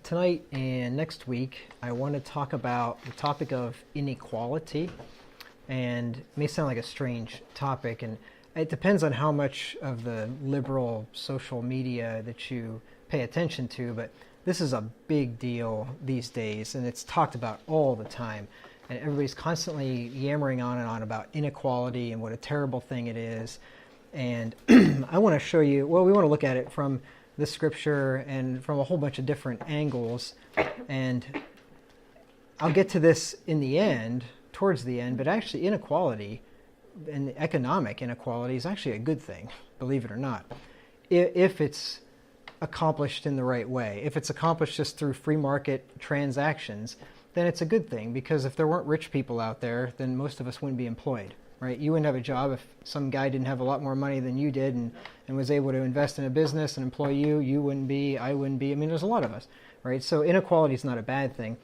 Tonight and next week, I want to talk about the topic of inequality. And it may sound like a strange topic, and it depends on how much of the liberal social media that you pay attention to, but this is a big deal these days, and it's talked about all the time. And everybody's constantly yammering on and on about inequality and what a terrible thing it is. And I want to show you, well, we want to look at it from the scripture and from a whole bunch of different angles. And I'll get to this in the end, towards the end, but actually inequality and economic inequality is actually a good thing, believe it or not, if it's accomplished in the right way. If it's accomplished just through free market transactions, then it's a good thing, because if there weren't rich people out there, then most of us wouldn't be employed, right? You wouldn't have a job if some guy didn't have a lot more money than you did and was able to invest in a business and employ you. You wouldn't be, I wouldn't be. I mean, there's a lot of us, right? So inequality is not a bad thing.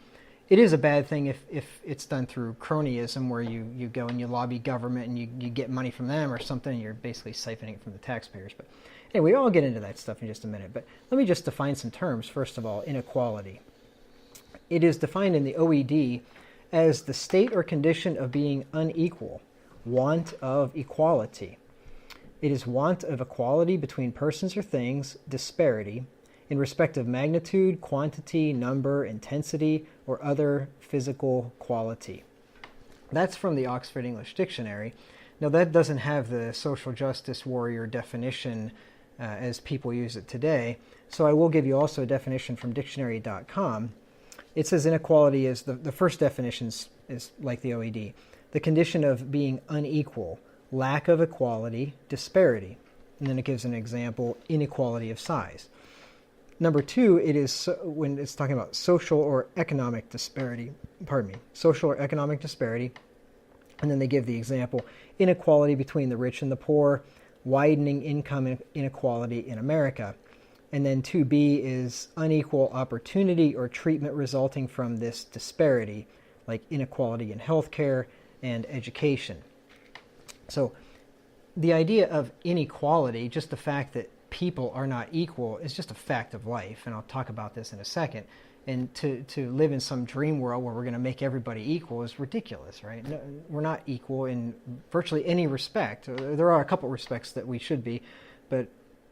It is a bad thing if it's done through cronyism, where you go and you lobby government and you get money from them or something, and you're basically siphoning it from the taxpayers. But anyway, I'll get into that stuff in just a minute. But let me just define some terms. First of all, inequality. It is defined in the OED as the state or condition of being unequal, want of equality. It is want of equality between persons or things, disparity, in respect of magnitude, quantity, number, intensity, or other physical quality. That's from the Oxford English Dictionary. Now, that doesn't have the social justice warrior definition as people use it today, so I will give you also a definition from dictionary.com. It says inequality is, the first definition is like the OED, the condition of being unequal, lack of equality, disparity. And then it gives an example, inequality of size. Number two, it is when it's talking about social or economic disparity, social or economic disparity. And then they give the example, inequality between the rich and the poor, widening income inequality in America. And then 2B is unequal opportunity or treatment resulting from this disparity, like inequality in healthcare and education. So the idea of inequality, just the fact that people are not equal, is just a fact of life, and I'll talk about this in a second. And to live in some dream world where we're going to make everybody equal is ridiculous, right? No, we're not equal in virtually any respect. There are a couple respects that we should be, but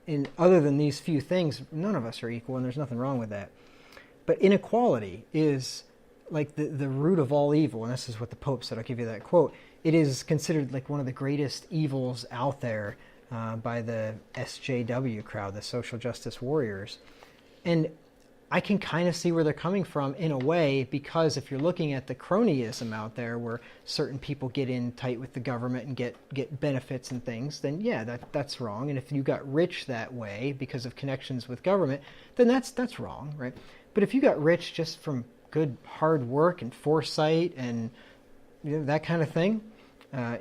in other than these few things, none of us are equal, and there's nothing wrong with that. But inequality is like the root of all evil, and this is what the Pope said. I'll give you that quote. It is considered like one of the greatest evils out there by the SJW crowd, the social justice warriors. And I can kind of see where they're coming from in a way, because if you're looking at the cronyism out there where certain people get in tight with the government and get benefits and things, then yeah, that's wrong. And if you got rich that way because of connections with government, then that's wrong, right? But if you got rich just from good hard work and foresight and that kind of thing,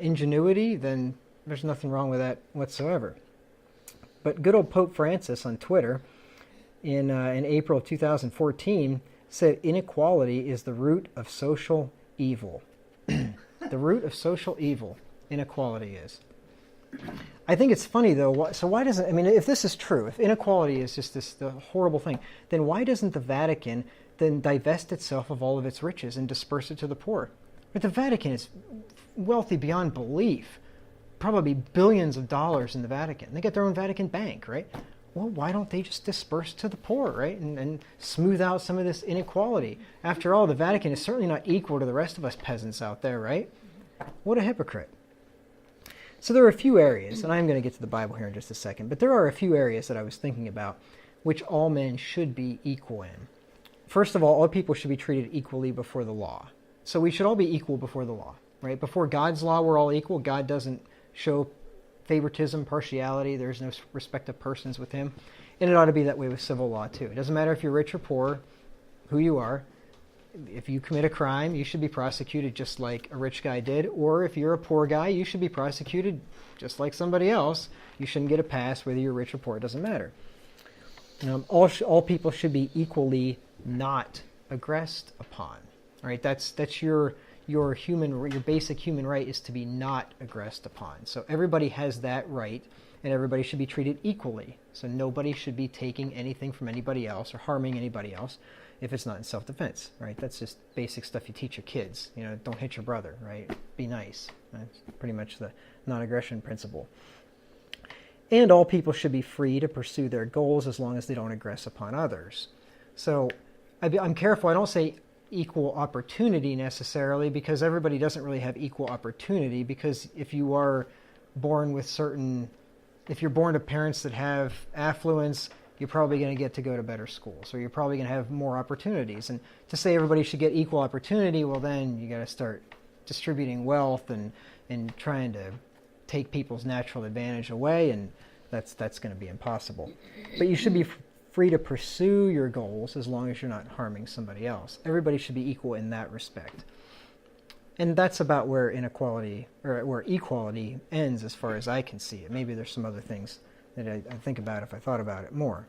ingenuity, then there's nothing wrong with that whatsoever. But good old Pope Francis on Twitter in April of 2014 said inequality is the root of social evil. The root of social evil, inequality is. I think it's funny though, so why doesn't, I mean, if this is true, if inequality is just the horrible thing, then why doesn't the Vatican then divest itself of all of its riches and disperse it to the poor? But the Vatican is wealthy beyond belief, probably billions of dollars in the Vatican. They get their own Vatican bank, right? Well, why don't they just disperse to the poor, right? And smooth out some of this inequality. After all, the Vatican is certainly not equal to the rest of us peasants out there, right? What a hypocrite. So there are a few areas, and I'm going to get to the Bible here in just a second, but there are a few areas that I was thinking about which all men should be equal in. First of all people should be treated equally before the law. So we should all be equal before the law, right? Before God's law, we're all equal. God doesn't show favoritism, partiality. There's no respect of persons with him. And it ought to be that way with civil law too. It doesn't matter if you're rich or poor, who you are. If you commit a crime, you should be prosecuted just like a rich guy did. Or if you're a poor guy, you should be prosecuted just like somebody else. You shouldn't get a pass whether you're rich or poor. It doesn't matter. All people should be equally not aggressed upon. All right, that's your basic human right is to be not aggressed upon. So everybody has that right, and everybody should be treated equally. So nobody should be taking anything from anybody else or harming anybody else if it's not in self-defense, right? That's just basic stuff you teach your kids. Don't hit your brother, right? Be nice. That's pretty much the non-aggression principle. And all people should be free to pursue their goals as long as they don't aggress upon others. So I'm careful. I don't say equal opportunity necessarily, because everybody doesn't really have equal opportunity, because if you're born to parents that have affluence, you're probably going to get to go to better schools, or you're probably going to have more opportunities. And to say everybody should get equal opportunity, well, then you got to start distributing wealth and trying to take people's natural advantage away, and that's going to be impossible. But you should be free to pursue your goals as long as you're not harming somebody else. Everybody should be equal in that respect. And that's about where inequality, or where equality ends as far as I can see it. Maybe there's some other things that I think about if I thought about it more.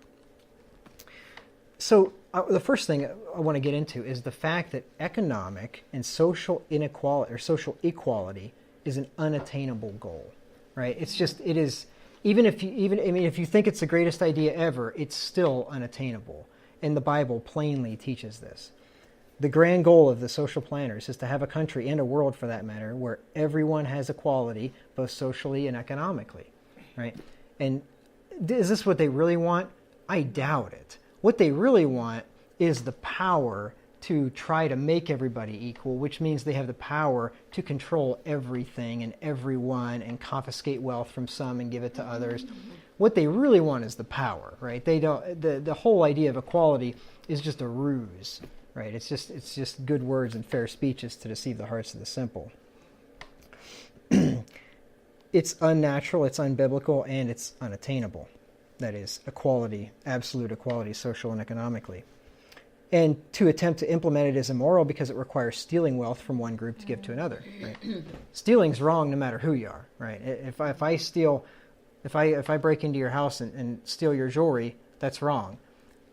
So the first thing I want to get into is the fact that economic and social inequality, or social equality, is an unattainable goal, right? It is, if you think it's the greatest idea ever, it's still unattainable. And the Bible plainly teaches this. The grand goal of the social planners is to have a country, and a world for that matter, where everyone has equality, both socially and economically, right? And is this what they really want? I doubt it. What they really want is the power to try to make everybody equal, which means they have the power to control everything and everyone and confiscate wealth from some and give it to others. What they really want is the power, right? They don't. The whole idea of equality is just a ruse, right? It's just good words and fair speeches to deceive the hearts of the simple. It's unnatural, it's unbiblical, and it's unattainable. That is, equality, absolute equality, social and economically. And to attempt to implement it is immoral because it requires stealing wealth from one group to give to another. Right? Stealing's wrong no matter who you are. Right? If I break into your house and steal your jewelry, that's wrong.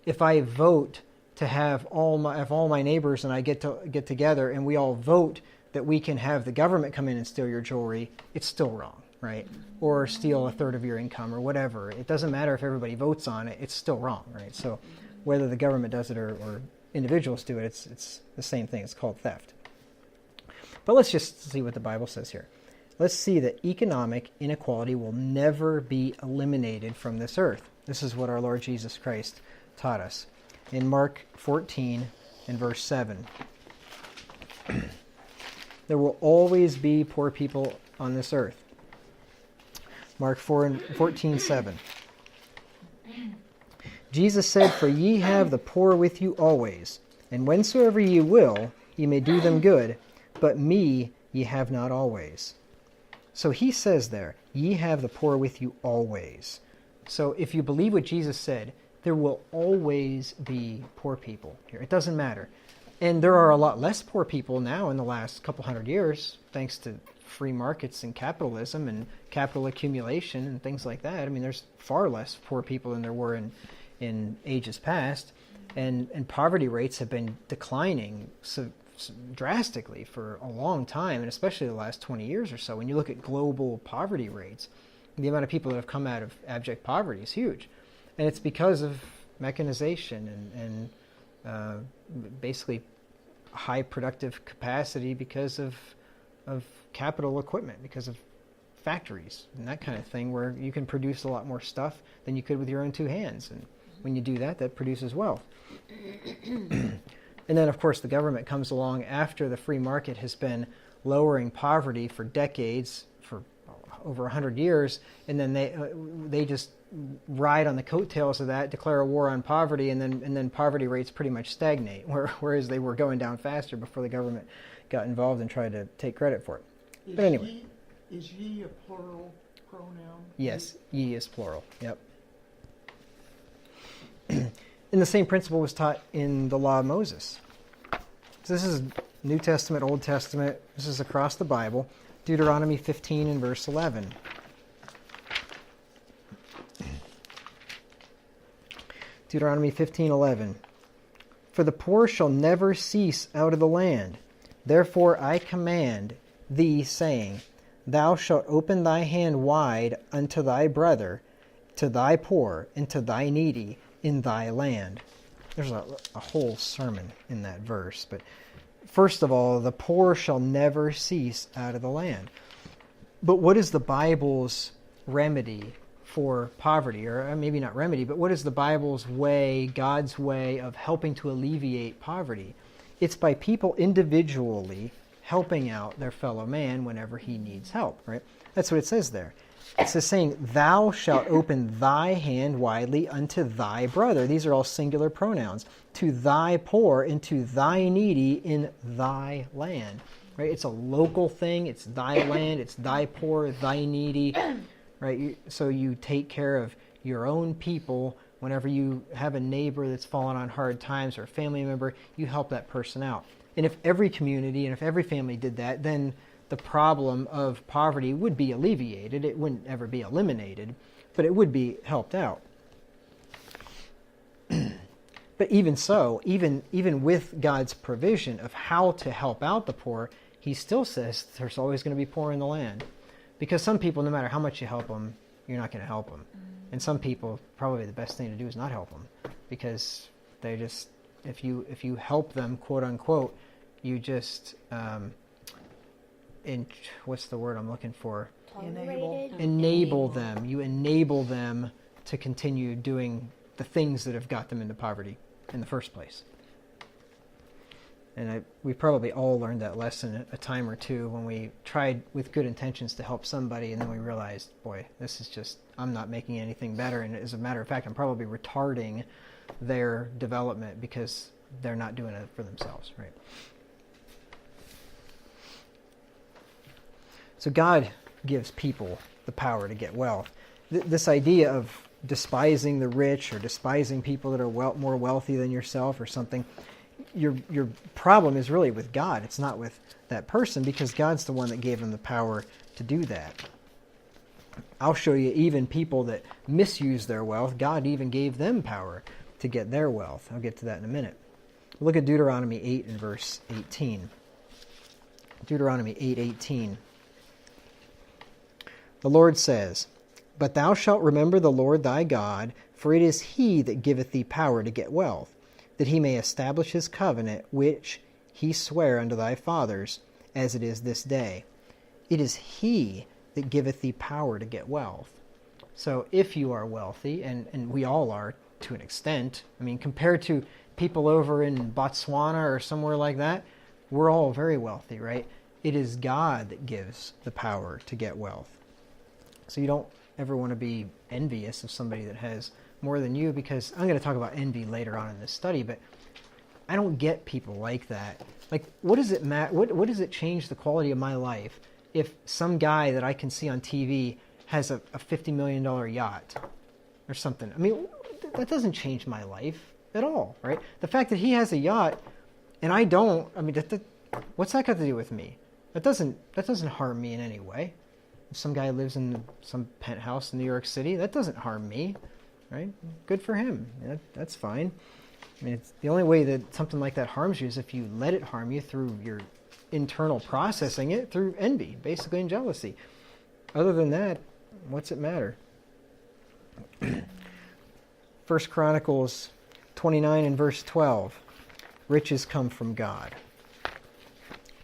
If I vote to have all my neighbors and I get together and we all vote that we can have the government come in and steal your jewelry, it's still wrong. Right? Or steal a third of your income or whatever. It doesn't matter if everybody votes on it, it's still wrong, right? So whether the government does it or individuals do it, it's the same thing. It's called theft. But let's just see what the Bible says here. Let's see that economic inequality will never be eliminated from this earth. This is what our Lord Jesus Christ taught us. In Mark 14 and verse 7. There will always be poor people on this earth. Mark 14:7. Jesus said, "For ye have the poor with you always, and whensoever ye will, ye may do them good, but me ye have not always." So he says there, ye have the poor with you always. So if you believe what Jesus said, there will always be poor people here. It doesn't matter. And there are a lot less poor people now in the last couple hundred years, thanks to free markets and capitalism and capital accumulation and things like that. I mean, there's far less poor people than there were in ages past. And poverty rates have been declining so drastically for a long time, and especially the last 20 years or so. When you look at global poverty rates, the amount of people that have come out of abject poverty is huge. And it's because of mechanization and basically high productive capacity because of capital equipment, because of factories and that kind of thing, where you can produce a lot more stuff than you could with your own two hands. And when you do that, that produces wealth. And then, of course, the government comes along after the free market has been lowering poverty for decades, for over 100 years, and then they just ride on the coattails of that, declare a war on poverty, and then poverty rates pretty much stagnate, whereas they were going down faster before the government got involved and tried to take credit for it. But anyway. Is ye a plural pronoun? Yes, ye is plural. Yep. And the same principle was taught in the law of Moses. So this is New Testament, Old Testament. This is across the Bible. Deuteronomy 15 and verse 11. Deuteronomy 15:11. For the poor shall never cease out of the land. Therefore I command thee, saying, thou shalt open thy hand wide unto thy brother, to thy poor, and to thy needy in thy land. There's a whole sermon in that verse. But first of all, the poor shall never cease out of the land. But what is the Bible's remedy for poverty? Or maybe not remedy, but what is the Bible's way, God's way of helping to alleviate poverty? It's by people individually helping out their fellow man whenever he needs help, right? That's what it says there. It says saying, thou shalt open thy hand widely unto thy brother. These are all singular pronouns. To thy poor and to thy needy in thy land. Right? It's a local thing. It's thy land. It's thy poor, thy needy. Right? So you take care of your own people. Whenever you have a neighbor that's fallen on hard times or a family member, you help that person out. And if every community and if every family did that, then the problem of poverty would be alleviated. It wouldn't ever be eliminated, but it would be helped out. But even so, even with God's provision of how to help out the poor, he still says there's always going to be poor in the land. Because some people, no matter how much you help them, you're not going to help them. And some people, probably the best thing to do is not help them. Because they just, if you help them, quote unquote, you just, what's the word I'm looking for? Enable them. You enable them to continue doing the things that have got them into poverty in the first place. And we probably all learned that lesson a time or two when we tried with good intentions to help somebody, and then we realized, boy, this is just, I'm not making anything better. And as a matter of fact, I'm probably retarding their development because they're not doing it for themselves, right? So God gives people the power to get wealth. This idea of despising the rich or despising people that are more wealthy than yourself or something, your problem is really with God. It's not with that person, because God's the one that gave them the power to do that. I'll show you even people that misuse their wealth. God even gave them power to get their wealth. I'll get to that in a minute. Look at Deuteronomy 8 and verse 18. Deuteronomy 8:18. The Lord says, but thou shalt remember the Lord thy God, for it is he that giveth thee power to get wealth, that he may establish his covenant, which he sware unto thy fathers, as it is this day. It is he that giveth thee power to get wealth. So if you are wealthy, and we all are to an extent, I mean, compared to people over in Botswana or somewhere like that, we're all very wealthy, right? It is God that gives the power to get wealth. So you don't ever want to be envious of somebody that has more than you, because I'm going to talk about envy later on in this study, but I don't get people like that. Like, what does it matter? What does it change the quality of my life if some guy that I can see on TV has a $50 million yacht or something? I mean, that doesn't change my life at all, right? The fact that he has a yacht and I don't, I mean, what's that got to do with me? That doesn't harm me in any way. If some guy lives in some penthouse in New York City, that doesn't harm me, right? Good for him. That's fine. I mean, it's the only way that something like that harms you is if you let it harm you through your internal processing it through envy, basically, and jealousy. Other than that, what's it matter? 1 Chronicles 29 and verse 12. Riches come from God.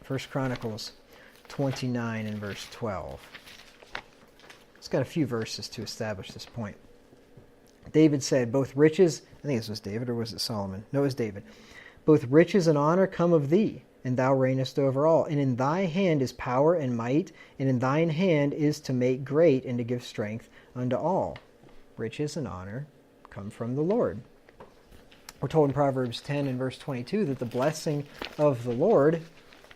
1 Chronicles 29 and verse 12. It's got a few verses to establish this point. David said, both riches, I think this was David, or was it Solomon? No, it was David. Both riches and honor come of thee, and thou reignest over all. And in thy hand is power and might, and in thine hand is to make great and to give strength unto all. Riches and honor come from the Lord. We're told in Proverbs 10 and verse 22 that the blessing of the Lord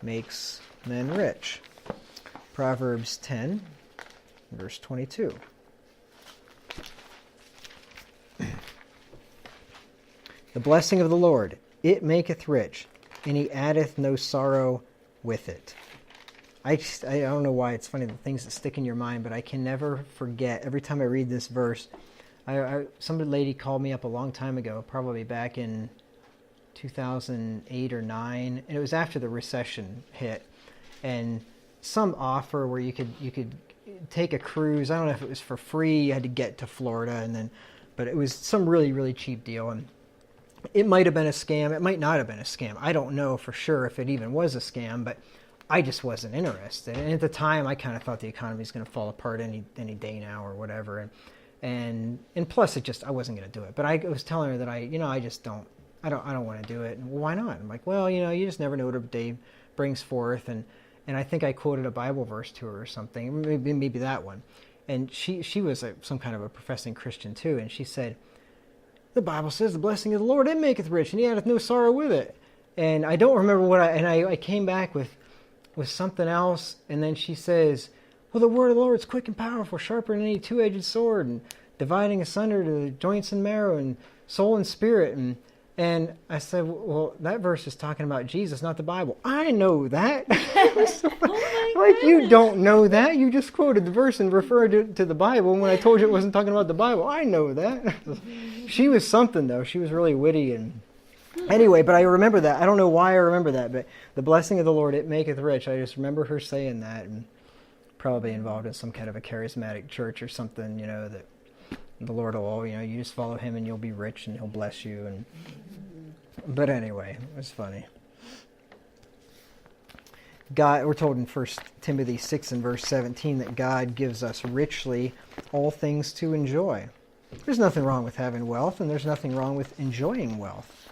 makes men rich. Proverbs 10, verse 22. The blessing of the Lord, it maketh rich, and he addeth no sorrow with it. I don't know why it's funny, the things that stick in your mind, but I can never forget. Every time I read this verse, some lady called me up a long time ago, probably back in 2008 or 9, and it was after the recession hit. And some offer where you could take a cruise. I don't know if it was for free. You had to get to Florida, but it was some really, really cheap deal. And it might have been a scam. It might not have been a scam. I don't know for sure if it even was a scam, but I just wasn't interested. And at the time, I kind of thought the economy was going to fall apart any day now or whatever. And plus, I wasn't going to do it. But I was telling her that I don't want to do it. And, well, why not? I'm like, well, you just never know what a day brings forth. And I think I quoted a Bible verse to her or something, maybe that one. And she was some kind of a professing Christian too. And she said, the Bible says the blessing of the Lord, it maketh rich, and he addeth no sorrow with it. And I don't remember I came back with something else. And then she says, well, the word of the Lord is quick and powerful, sharper than any two-edged sword, and dividing asunder to the joints and marrow, and soul and spirit. And I said, well, that verse is talking about Jesus, not the Bible. I know that. You don't know that. You just quoted the verse and referred to the Bible. And when I told you it wasn't talking about the Bible, I know that. She was something, though. She was really witty. And anyway, but I remember that. I don't know why I remember that, but the blessing of the Lord, it maketh rich. I just remember her saying that, and probably involved in some kind of a charismatic church or something, that the Lord will, you just follow him and you'll be rich and he'll bless you. But anyway, it was funny. God, we're told in 1 Timothy 6 and verse 17 that God gives us richly all things to enjoy. There's nothing wrong with having wealth, and there's nothing wrong with enjoying wealth.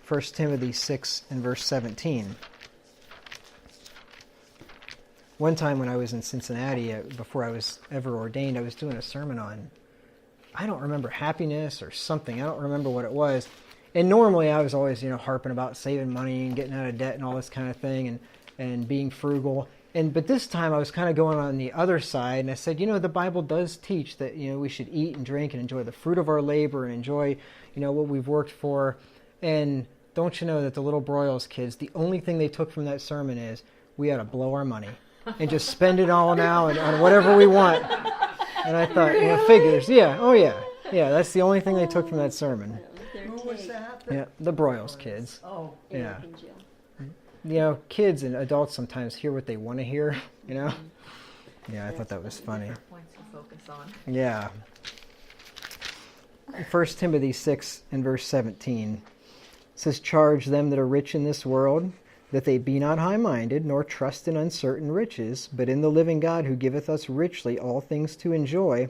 1 Timothy 6 and verse 17. One time when I was in Cincinnati, before I was ever ordained, I was doing a sermon on, I don't remember, happiness or something. I don't remember what it was. And normally I was always, harping about saving money and getting out of debt and all this kind of thing and being frugal. But this time I was kind of going on the other side, and I said, the Bible does teach that, we should eat and drink and enjoy the fruit of our labor and enjoy, what we've worked for. And don't you know that the little Broyles kids, the only thing they took from that sermon is we ought to blow our money and just spend it all now and on whatever we want. And I thought, figures, yeah, oh yeah. Yeah, that's the only thing they took from that sermon. Who was that? Yeah, the Broyles kids. Oh. Yeah. Kids and adults sometimes hear what they want to hear, Yeah, I thought that was funny. Points to focus on. Yeah. 1 Timothy 6 and verse 17 says, charge them that are rich in this world, that they be not high-minded, nor trust in uncertain riches, but in the living God who giveth us richly all things to enjoy,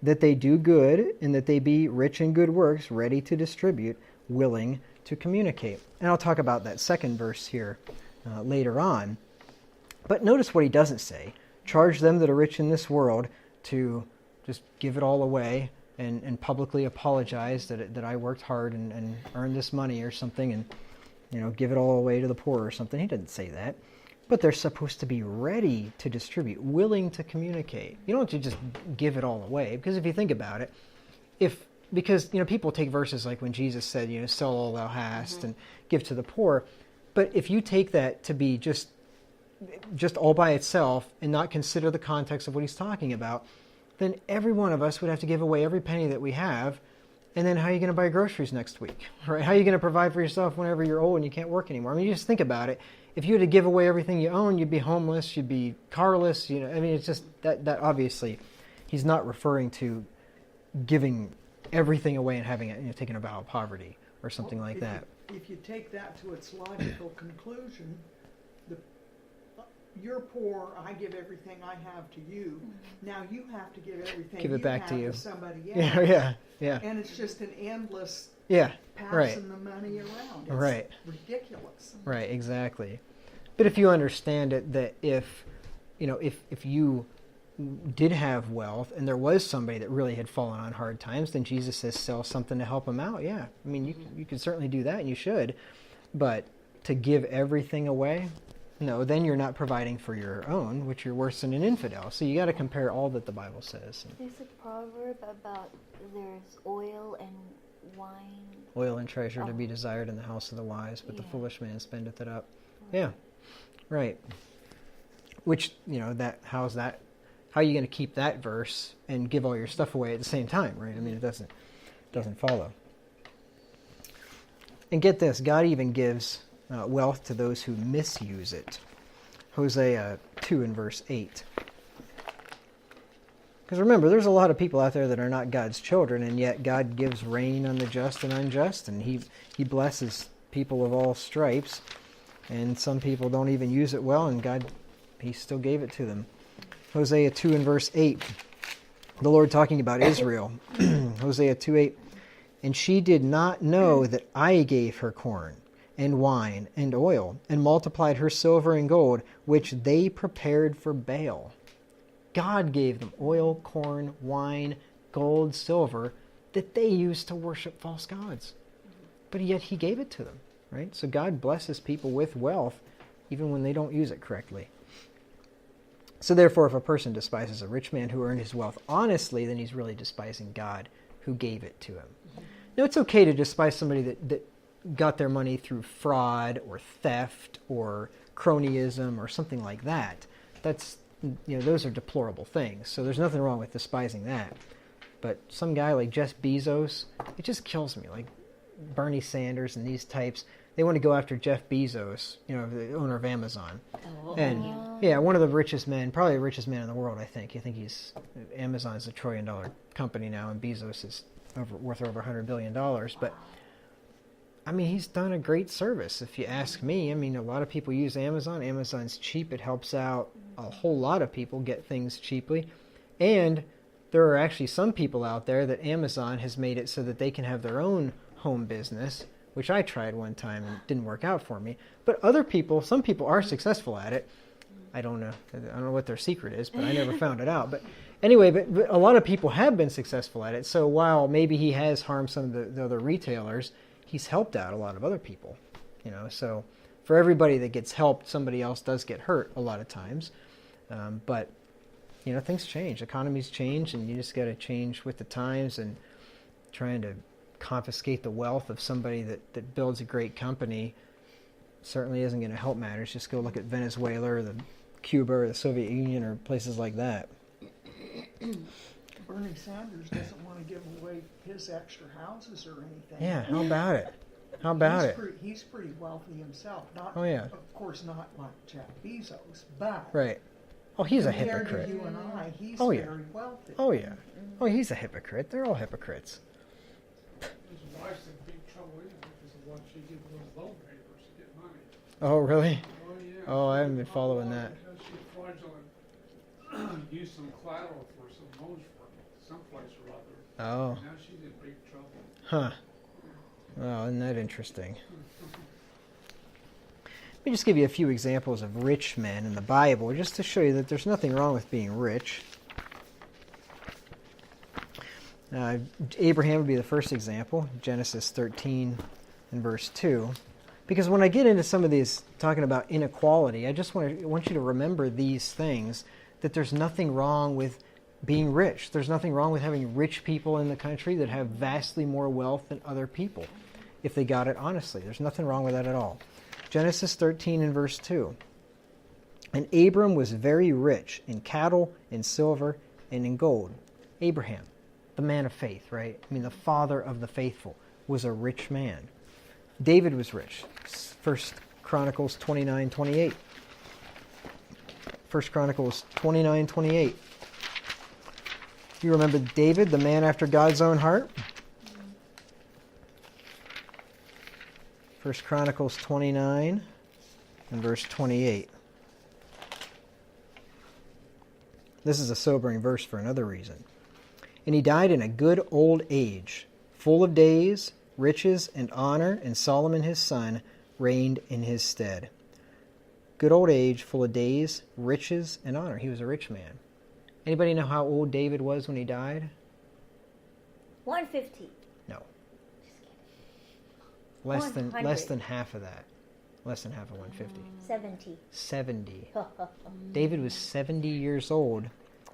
that they do good, and that they be rich in good works, ready to distribute, willing to communicate. And I'll talk about that second verse here later on. But notice what he doesn't say. Charge them that are rich in this world to just give it all away and publicly apologize that I worked hard and earned this money or something, and give it all away to the poor or something. He didn't say that. But they're supposed to be ready to distribute, willing to communicate. You don't have to just give it all away, because if you think about it, because people take verses like when Jesus said, sell all thou hast and give to the poor. But if you take that to be just all by itself and not consider the context of what he's talking about, then every one of us would have to give away every penny that we have. And then how are you going to buy groceries next week? Right? How are you going to provide for yourself whenever you're old and you can't work anymore? I mean, you just think about it. If you had to give away everything you own, you'd be homeless, you'd be carless. It's just that obviously he's not referring to giving everything away and having it, taking a vow of poverty or something like that. If you take that to its logical conclusion, you're poor, I give everything I have to you. Now you have to give everything Give it back to you. Somebody else. Yeah. And it's just an endless passing the money around. It's right. ridiculous. Right, exactly. But if you understand it, that if you did have wealth and there was somebody that really had fallen on hard times, then Jesus says sell something to help them out. Yeah, I mean, you can certainly do that, and you should. But to give everything away, no, then you're not providing for your own, which you're worse than an infidel. So you got to compare all that the Bible says. There's a proverb about there's oil and wine. Oil and treasure to be desired in the house of the wise, but the foolish man spendeth it up. Yeah, right. Which, how are you going to keep that verse and give all your stuff away at the same time, right? I mean, it doesn't follow. And get this, God even gives wealth to those who misuse it. Hosea 2 and verse 8. Because remember, there's a lot of people out there that are not God's children, and yet God gives rain on the just and unjust, and He blesses people of all stripes. And some people don't even use it well, and God, He still gave it to them. Hosea 2 and verse 8. The Lord talking about Israel. Hosea 2:8. And she did not know that I gave her corn and wine and oil, and multiplied her silver and gold, which they prepared for Baal. God gave them oil, corn, wine, gold, silver, that they used to worship false gods. But yet He gave it to them, right? So God blesses people with wealth, even when they don't use it correctly. So therefore, if a person despises a rich man who earned his wealth honestly, then he's really despising God who gave it to him. Now, it's okay to despise somebody that got their money through fraud or theft or cronyism or something like that. That's, those are deplorable things. So there's nothing wrong with despising that. But some guy like Jeff Bezos, it just kills me. Like Bernie Sanders and these types, they want to go after Jeff Bezos, the owner of Amazon. Oh. And yeah, one of the richest men, probably the richest man in the world, I think. I think Amazon's $1 trillion company now, and Bezos is worth over $100 billion. But I mean, he's done a great service, if you ask me. I mean, a lot of people use Amazon. Amazon's cheap. It helps out a whole lot of people get things cheaply. And there are actually some people out there that Amazon has made it so that they can have their own home business, which I tried one time and didn't work out for me. But some people are successful at it. I don't know what their secret is, but I never found it out. But anyway, but a lot of people have been successful at it. So while maybe he has harmed some of the other retailers, he's helped out a lot of other people. So for everybody that gets helped, somebody else does get hurt a lot of times. But things change, economies change, and you just got to change with the times. And trying to confiscate the wealth of somebody that builds a great company certainly isn't going to help matters. Just go look at Venezuela or Cuba or the Soviet Union or places like that. Bernie Sanders doesn't want to give away his extra houses or anything. Yeah, how about it? How about it? He's pretty wealthy himself. Oh, yeah. Of course, not like Jeff Bezos, but right. Oh, he's a compared hypocrite. to you and I, he's Oh, yeah. very wealthy. Oh, yeah. Oh, he's a hypocrite. They're all hypocrites. His wife's in big trouble anyway because of what she did with those loan papers to get money. Oh, really? Oh, yeah. Oh, I haven't been following that. Because she fraudulent used some collateral for some loans for someplace or other. Oh. Now she's in big trouble. Huh. Well, isn't that interesting? Let me just give you a few examples of rich men in the Bible, just to show you that there's nothing wrong with being rich. Abraham would be the first example, Genesis 13 and verse 2. Because when I get into some of these, talking about inequality, I just want you to remember these things, that there's nothing wrong with being rich. There's nothing wrong with having rich people in the country that have vastly more wealth than other people, if they got it honestly. There's nothing wrong with that at all. Genesis 13 and verse 2. And Abram was very rich in cattle, in silver, and in gold. Abraham, the man of faith, right? I mean, the father of the faithful, was a rich man. David was rich. 1 Chronicles 29:28. 1 Chronicles 29:28. You remember David, the man after God's own heart? 1 Chronicles 29 and verse 28. This is a sobering verse for another reason. And he died in a good old age, full of days, riches, and honor, and Solomon his son reigned in his stead. Good old age, full of days, riches, and honor. He was a rich man. Anybody know how old David was when he died? 150. No. Just kidding. Less than half of that. Less than half of 150. 70. 70. David was 70 years old,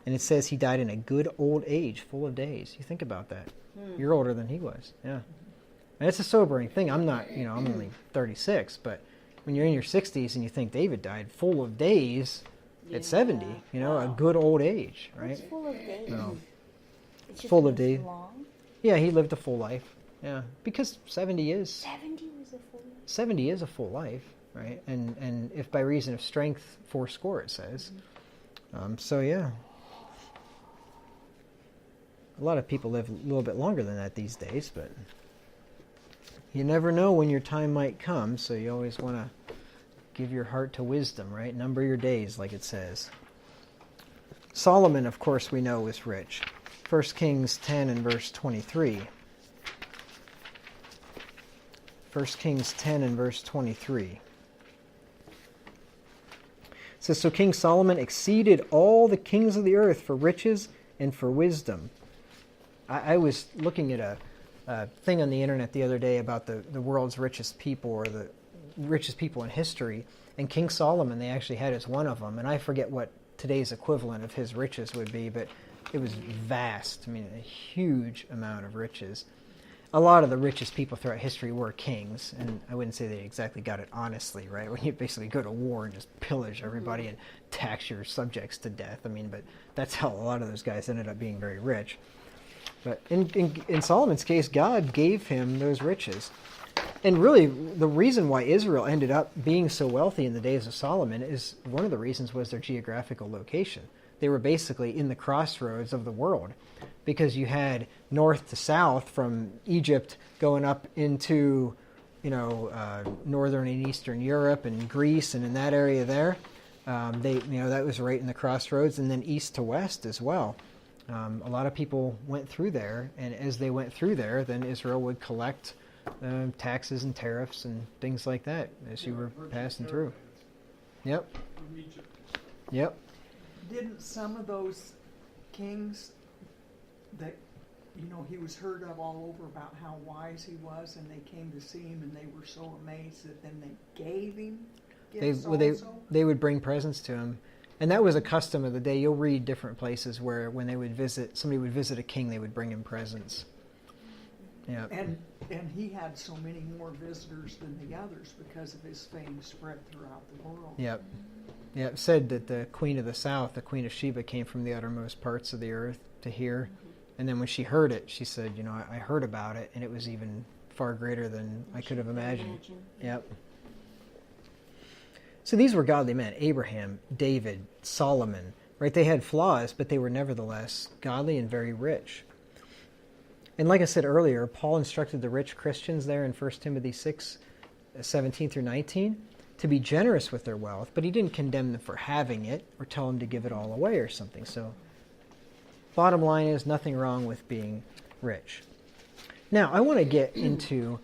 and it says he died in a good old age, full of days. You think about that. You're older than he was. Yeah. And it's a sobering thing. I'm not, I'm only 36, but when you're in your 60s and you think David died full of days at 70, a good old age, right? It's full of days. No. It's just Full of been days. long. Yeah, he lived a full life. Yeah, because 70 is 70 was a full life. 70 is a full life. right? And if by reason of strength, fourscore, it says. So yeah. A lot of people live a little bit longer than that these days, but you never know when your time might come, so you always want to give your heart to wisdom, right? Number your days, like it says. Solomon, of course, we know was rich. 1 Kings 10 and verse 23. 1 Kings 10 and verse 23. It says, so King Solomon exceeded all the kings of the earth for riches and for wisdom. I was looking at a thing on the internet the other day about the world's richest people, or the richest people in history, and King Solomon they actually had as one of them, and I forget what today's equivalent of his riches would be, but it was vast. I mean, a huge amount of riches. A lot of the richest people throughout history were kings, and I wouldn't say they exactly got it honestly, right? When you basically go to war and just pillage everybody and tax your subjects to death. I mean, but that's how a lot of those guys ended up being very rich. But in Solomon's case, God gave him those riches. And really, the reason why Israel ended up being so wealthy in the days of Solomon is one of the reasons was their geographical location. They were basically in the crossroads of the world, because you had north to south from Egypt going up into, northern and eastern Europe and Greece, and in that area there, that was right in the crossroads, and then east to west as well. A lot of people went through there, and as they went through there, then Israel would collect taxes and tariffs and things like that as you were passing through. Yep. From Egypt. Yep. Didn't some of those kings that, he was heard of all over about how wise he was, and they came to see him and they were so amazed that then they gave him gifts also? They would bring presents to him. And that was a custom of the day. You'll read different places where when they would somebody would visit a king, they would bring him presents. Yeah. And he had so many more visitors than the others because of his fame spread throughout the world. Yep. Yeah, it said that the Queen of the South, the Queen of Sheba, came from the uttermost parts of the earth to hear. And then when she heard it, she said, I heard about it, and it was even far greater than I could have imagined. Yep. So these were godly men: Abraham, David, Solomon, right? They had flaws, but they were nevertheless godly and very rich. And like I said earlier, Paul instructed the rich Christians there in 1 Timothy 6, 17 through 19, to be generous with their wealth, but he didn't condemn them for having it or tell them to give it all away or something. So bottom line is, nothing wrong with being rich. Now, I want to get into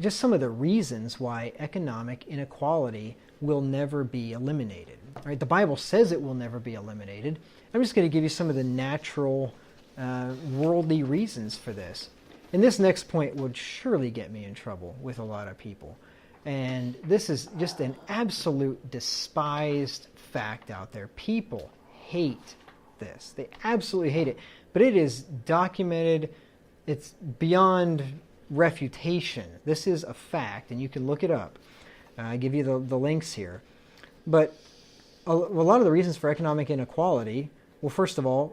just some of the reasons why economic inequality will never be eliminated. Right? The Bible says it will never be eliminated. I'm just going to give you some of the natural, worldly reasons for this. And this next point would surely get me in trouble with a lot of people. And this is just an absolute despised fact out there. People hate this. They absolutely hate it. But it is documented. It's beyond refutation. This is a fact, and you can look it up. I give you the links here. But a lot of the reasons for economic inequality, well, first of all,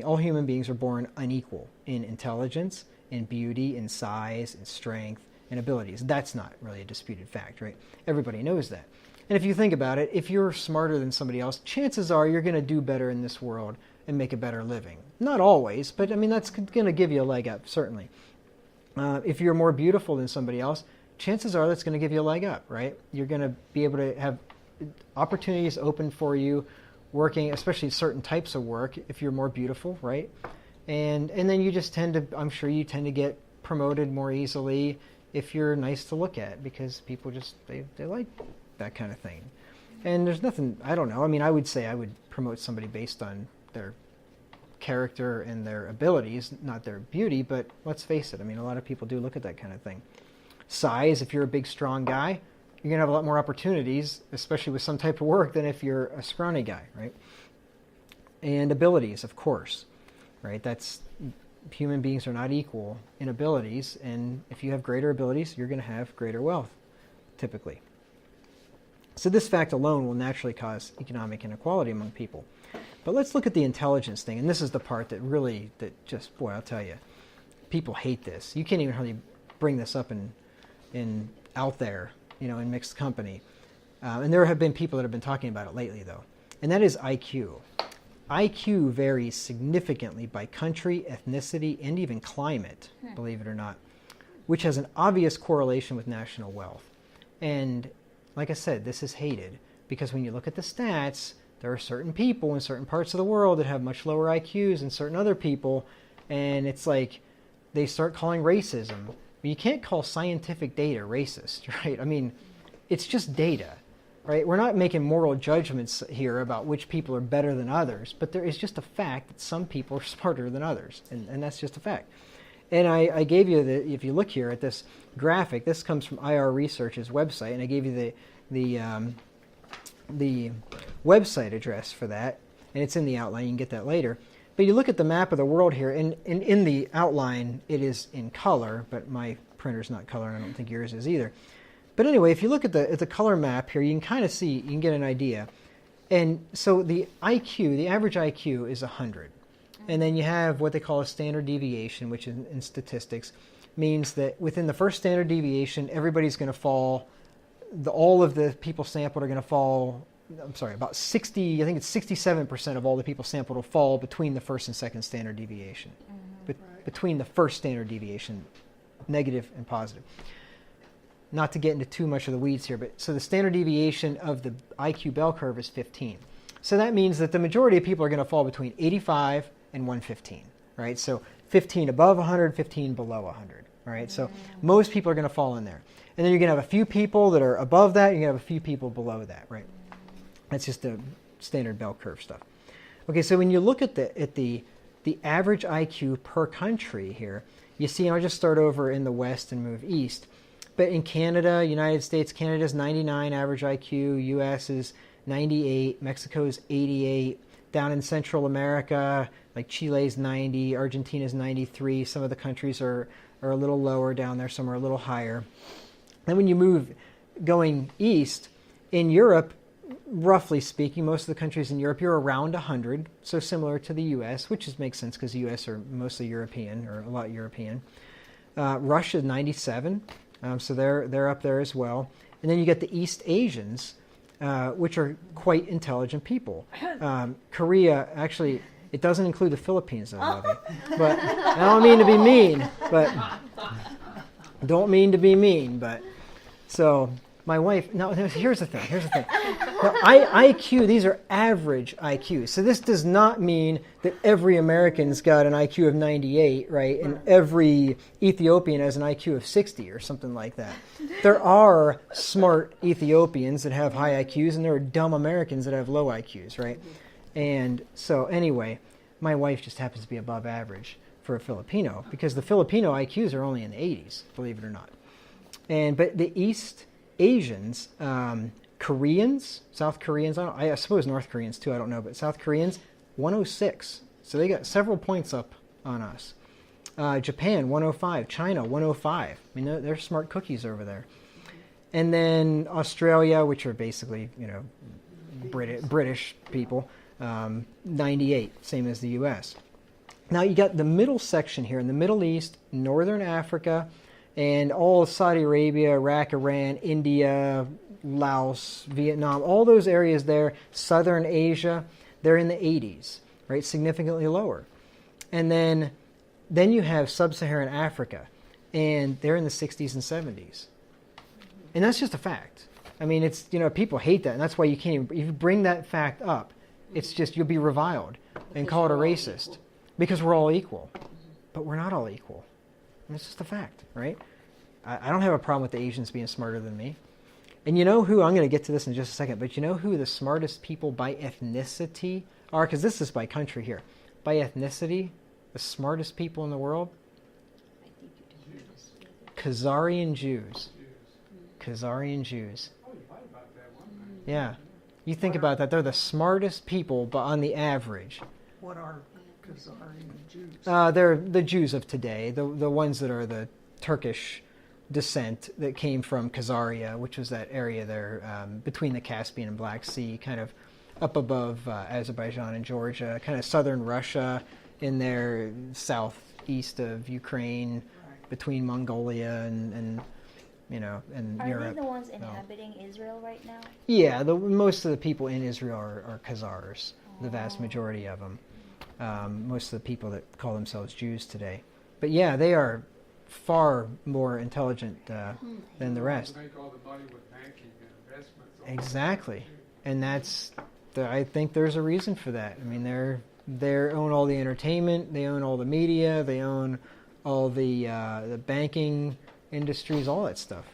all human beings are born unequal in intelligence, in beauty, in size, in strength, and abilities. That's not really a disputed fact, right? Everybody knows that. And if you think about it, if you're smarter than somebody else, chances are you're going to do better in this world and make a better living. Not always, but that's going to give you a leg up, certainly. If you're more beautiful than somebody else, chances are that's going to give you a leg up, right? You're going to be able to have opportunities open for you working, especially certain types of work, if you're more beautiful, right? And then you just I'm sure you tend to get promoted more easily if you're nice to look at, because people just, they like that kind of thing. And there's nothing, I don't know, I would say I would promote somebody based on their character and their abilities, not their beauty, but let's face it, a lot of people do look at that kind of thing. Size, if you're a big, strong guy, you're going to have a lot more opportunities, especially with some type of work, than if you're a scrawny guy, right? And abilities, of course, right? Human beings are not equal in abilities, and if you have greater abilities, you're going to have greater wealth, typically. So this fact alone will naturally cause economic inequality among people. But let's look at the intelligence thing, and this is the part that just, boy, I'll tell you, people hate this. You can't even hardly bring this up in out there, in mixed company. and there have been people that have been talking about it lately, though, and that is IQ. IQ varies significantly by country, ethnicity, and even climate, believe it or not, which has an obvious correlation with national wealth. And like I said, this is hated because when you look at the stats, there are certain people in certain parts of the world that have much lower IQs than certain other people, and it's like they start calling racism. But you can't call scientific data racist, right? I mean, it's just data, right? We're not making moral judgments here about which people are better than others, but there is just a fact that some people are smarter than others, and that's just a fact. And I gave you if you look here at this graphic, this comes from IR Research's website, and I gave you the website address for that, and it's in the outline. You can get that later. But you look at the map of the world here, and in the outline, it is in color, but my printer's not color, and I don't think yours is either. But anyway, if you look at the color map here, you can kind of see, you can get an idea. And so the IQ, the average IQ is 100. And then you have what they call a standard deviation, which in statistics means that within the first standard deviation, everybody's going to fall, all of the people sampled are going to fall, about 60, I think it's 67% of all the people sampled will fall between the first and second standard deviation. Between the first standard deviation, negative and positive. Not to get into too much of the weeds here, but so the standard deviation of the IQ bell curve is 15. So that means that the majority of people are going to fall between 85 and 115, right? So 15 above 100, 15 below 100, right? So most people are going to fall in there. And then you're going to have a few people that are above that, you're going to have a few people below that, right? That's just the standard bell curve stuff. Okay, so when you look at the average IQ per country here, you see, and I'll just start over in the West and move east. But in Canada, United States, Canada's 99 average IQ, US is 98, Mexico's 88. Down in Central America, like Chile's 90, Argentina's 93. Some of the countries are a little lower down there, some are a little higher. Then when you move going east, in Europe, roughly speaking, most of the countries in Europe, you're around 100, so similar to the U.S., which makes sense because the U.S. are mostly European, or a lot European. Russia, 97, so they're up there as well. And then you get the East Asians, which are quite intelligent people. Korea, actually, it doesn't include the Philippines, though, Lovey. But I don't mean to be mean, but so my wife, now here's the thing. Now, IQ, these are average IQs. So this does not mean that every American's got an IQ of 98, right? And every Ethiopian has an IQ of 60 or something like that. There are smart Ethiopians that have high IQs, and there are dumb Americans that have low IQs, right? And so anyway, my wife just happens to be above average for a Filipino because the Filipino IQs are only in the 80s, believe it or not. But the East Asians, Koreans, South Koreans, I suppose North Koreans too, I don't know, but South Koreans, 106. So they got several points up on us. Japan, 105. China, 105. I mean, they're smart cookies over there. And then Australia, which are basically, British people, 98, same as the U.S. Now you got the middle section here in the Middle East, Northern Africa, and all of Saudi Arabia, Iraq, Iran, India, Laos, Vietnam, all those areas there, Southern Asia, they're in the 80s, right? Significantly lower. And then you have Sub-Saharan Africa, and they're in the 60s and 70s. And that's just a fact. I mean, it's, people hate that, and that's why you can't even, if you bring that fact up, it's just, you'll be reviled and called a racist. Because we're all equal. But we're not all equal. And it's just a fact, right? I don't have a problem with the Asians being smarter than me. And you know who, I'm going to get to this in just a second, but you know who the smartest people by ethnicity are? Because this is by country here. By ethnicity, the smartest people in the world? Khazarian Jews. Khazarian Jews. Oh, you lied about that one. Yeah. You think about that. They're the smartest people, but on the average. What are Khazarian Jews? They're the Jews of today, the ones that are the Turkish descent that came from Khazaria, which was that area there between the Caspian and Black Sea, kind of up above Azerbaijan and Georgia, kind of southern Russia in there, southeast of Ukraine, between Mongolia and in Are Europe. they the ones so. inhabiting Israel right now? Yeah, most of the people in Israel are Khazars, the vast majority of them. Most of the people that call themselves Jews today. But yeah, they are far more intelligent than the rest. They make all the money with banking and investments. Exactly, and I think there's a reason for that. I mean, they own all the entertainment, they own all the media, they own all the banking industries, all that stuff.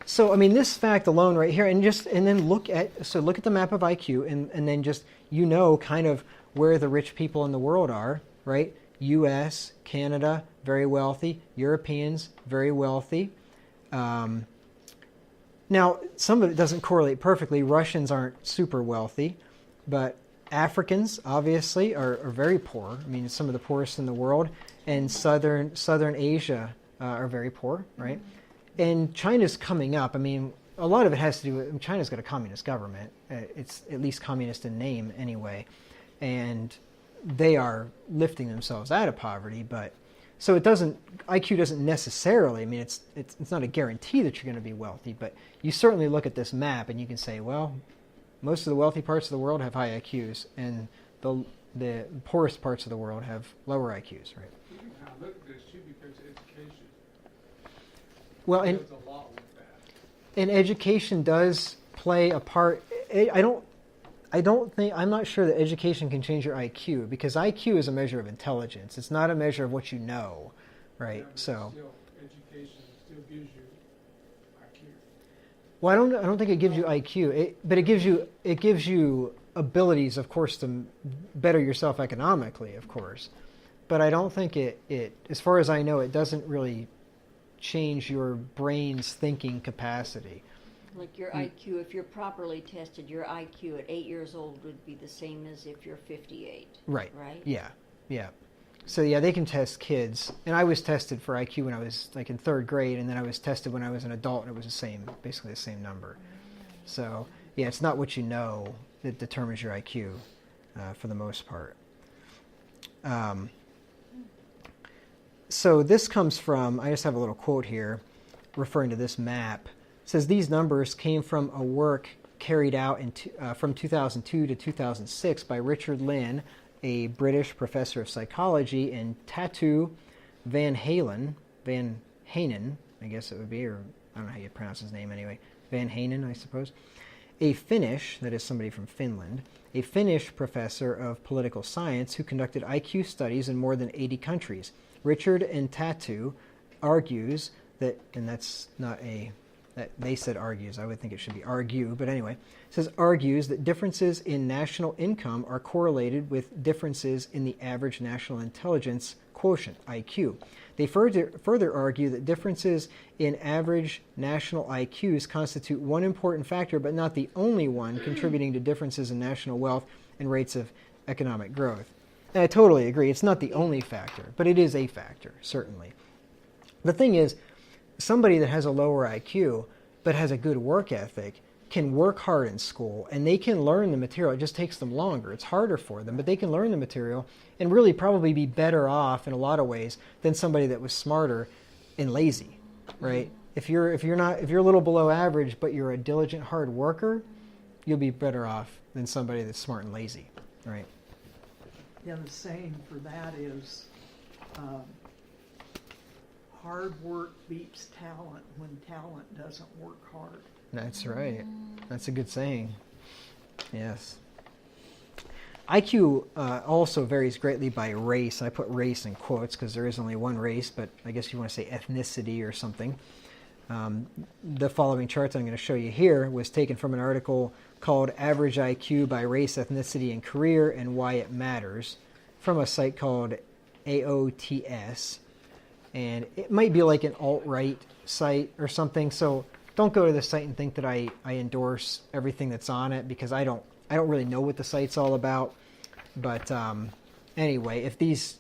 So I mean, this fact alone right here, and then look at the map of IQ, and then just kind of where the rich people in the world are, right? U.S., Canada, very wealthy. Europeans, very wealthy. Now, some of it doesn't correlate perfectly. Russians aren't super wealthy, but Africans, obviously, are very poor. I mean, some of the poorest in the world. And Southern Asia are very poor, right? And China's coming up. I mean, a lot of it has to do with China's got a communist government. It's at least communist in name anyway. And they are lifting themselves out of poverty, but so IQ doesn't necessarily, I mean, it's not a guarantee that you're going to be wealthy, but you certainly look at this map and you can say, well, most of the wealthy parts of the world have high IQs, and the poorest parts of the world have lower IQs, right? You can kind of look at this too, because education Well, does a lot with that. and education does play a part. I'm not sure that education can change your IQ, because IQ is a measure of intelligence. It's not a measure of what you know, right? Yeah, but So, still, education still gives you IQ. well, I don't think it gives you IQ, but it gives you abilities, of course, to better yourself economically, of course. But I don't think it, as far as I know, it doesn't really change your brain's thinking capacity. Like your IQ, if you're properly tested, your IQ at 8 years old would be the same as if you're 58. Right. Right? Yeah. So yeah, they can test kids, and I was tested for IQ when I was like in 3rd grade, and then I was tested when I was an adult, and it was basically the same number. So yeah, it's not what you know that determines your IQ for the most part. So this comes from, I just have a little quote here referring to this map. It says these numbers came from a work carried out from 2002 to 2006 by Richard Lynn, a British professor of psychology, and Tatu Van Hanen, I guess it would be, or I don't know how you pronounce his name anyway, Van Hanen, I suppose, a Finnish, that is somebody from Finland, a Finnish professor of political science who conducted IQ studies in more than 80 countries. Richard and Tatu argues that, and that's not that they said argues, I would think it should be argue, but anyway, it says argues that differences in national income are correlated with differences in the average national intelligence quotient, IQ. They further argue that differences in average national IQs constitute one important factor, but not the only one, contributing to differences in national wealth and rates of economic growth. And I totally agree. It's not the only factor, but it is a factor, certainly. The thing is, somebody that has a lower IQ but has a good work ethic can work hard in school, and they can learn the material. It just takes them longer. It's harder for them, but they can learn the material and really probably be better off in a lot of ways than somebody that was smarter and lazy, right? If you're a little below average but you're a diligent hard worker, you'll be better off than somebody that's smart and lazy, right? Yeah, the saying for that is hard work beats talent when talent doesn't work hard. That's right. That's a good saying. Yes. IQ also varies greatly by race. I put race in quotes because there is only one race, but I guess you want to say ethnicity or something. The following charts I'm going to show you here was taken from an article called Average IQ by Race, Ethnicity, and Career and Why It Matters from a site called AOTS. And it might be like an alt-right site or something, so don't go to the site and think that I endorse everything that's on it, because I don't really know what the site's all about. But anyway, if these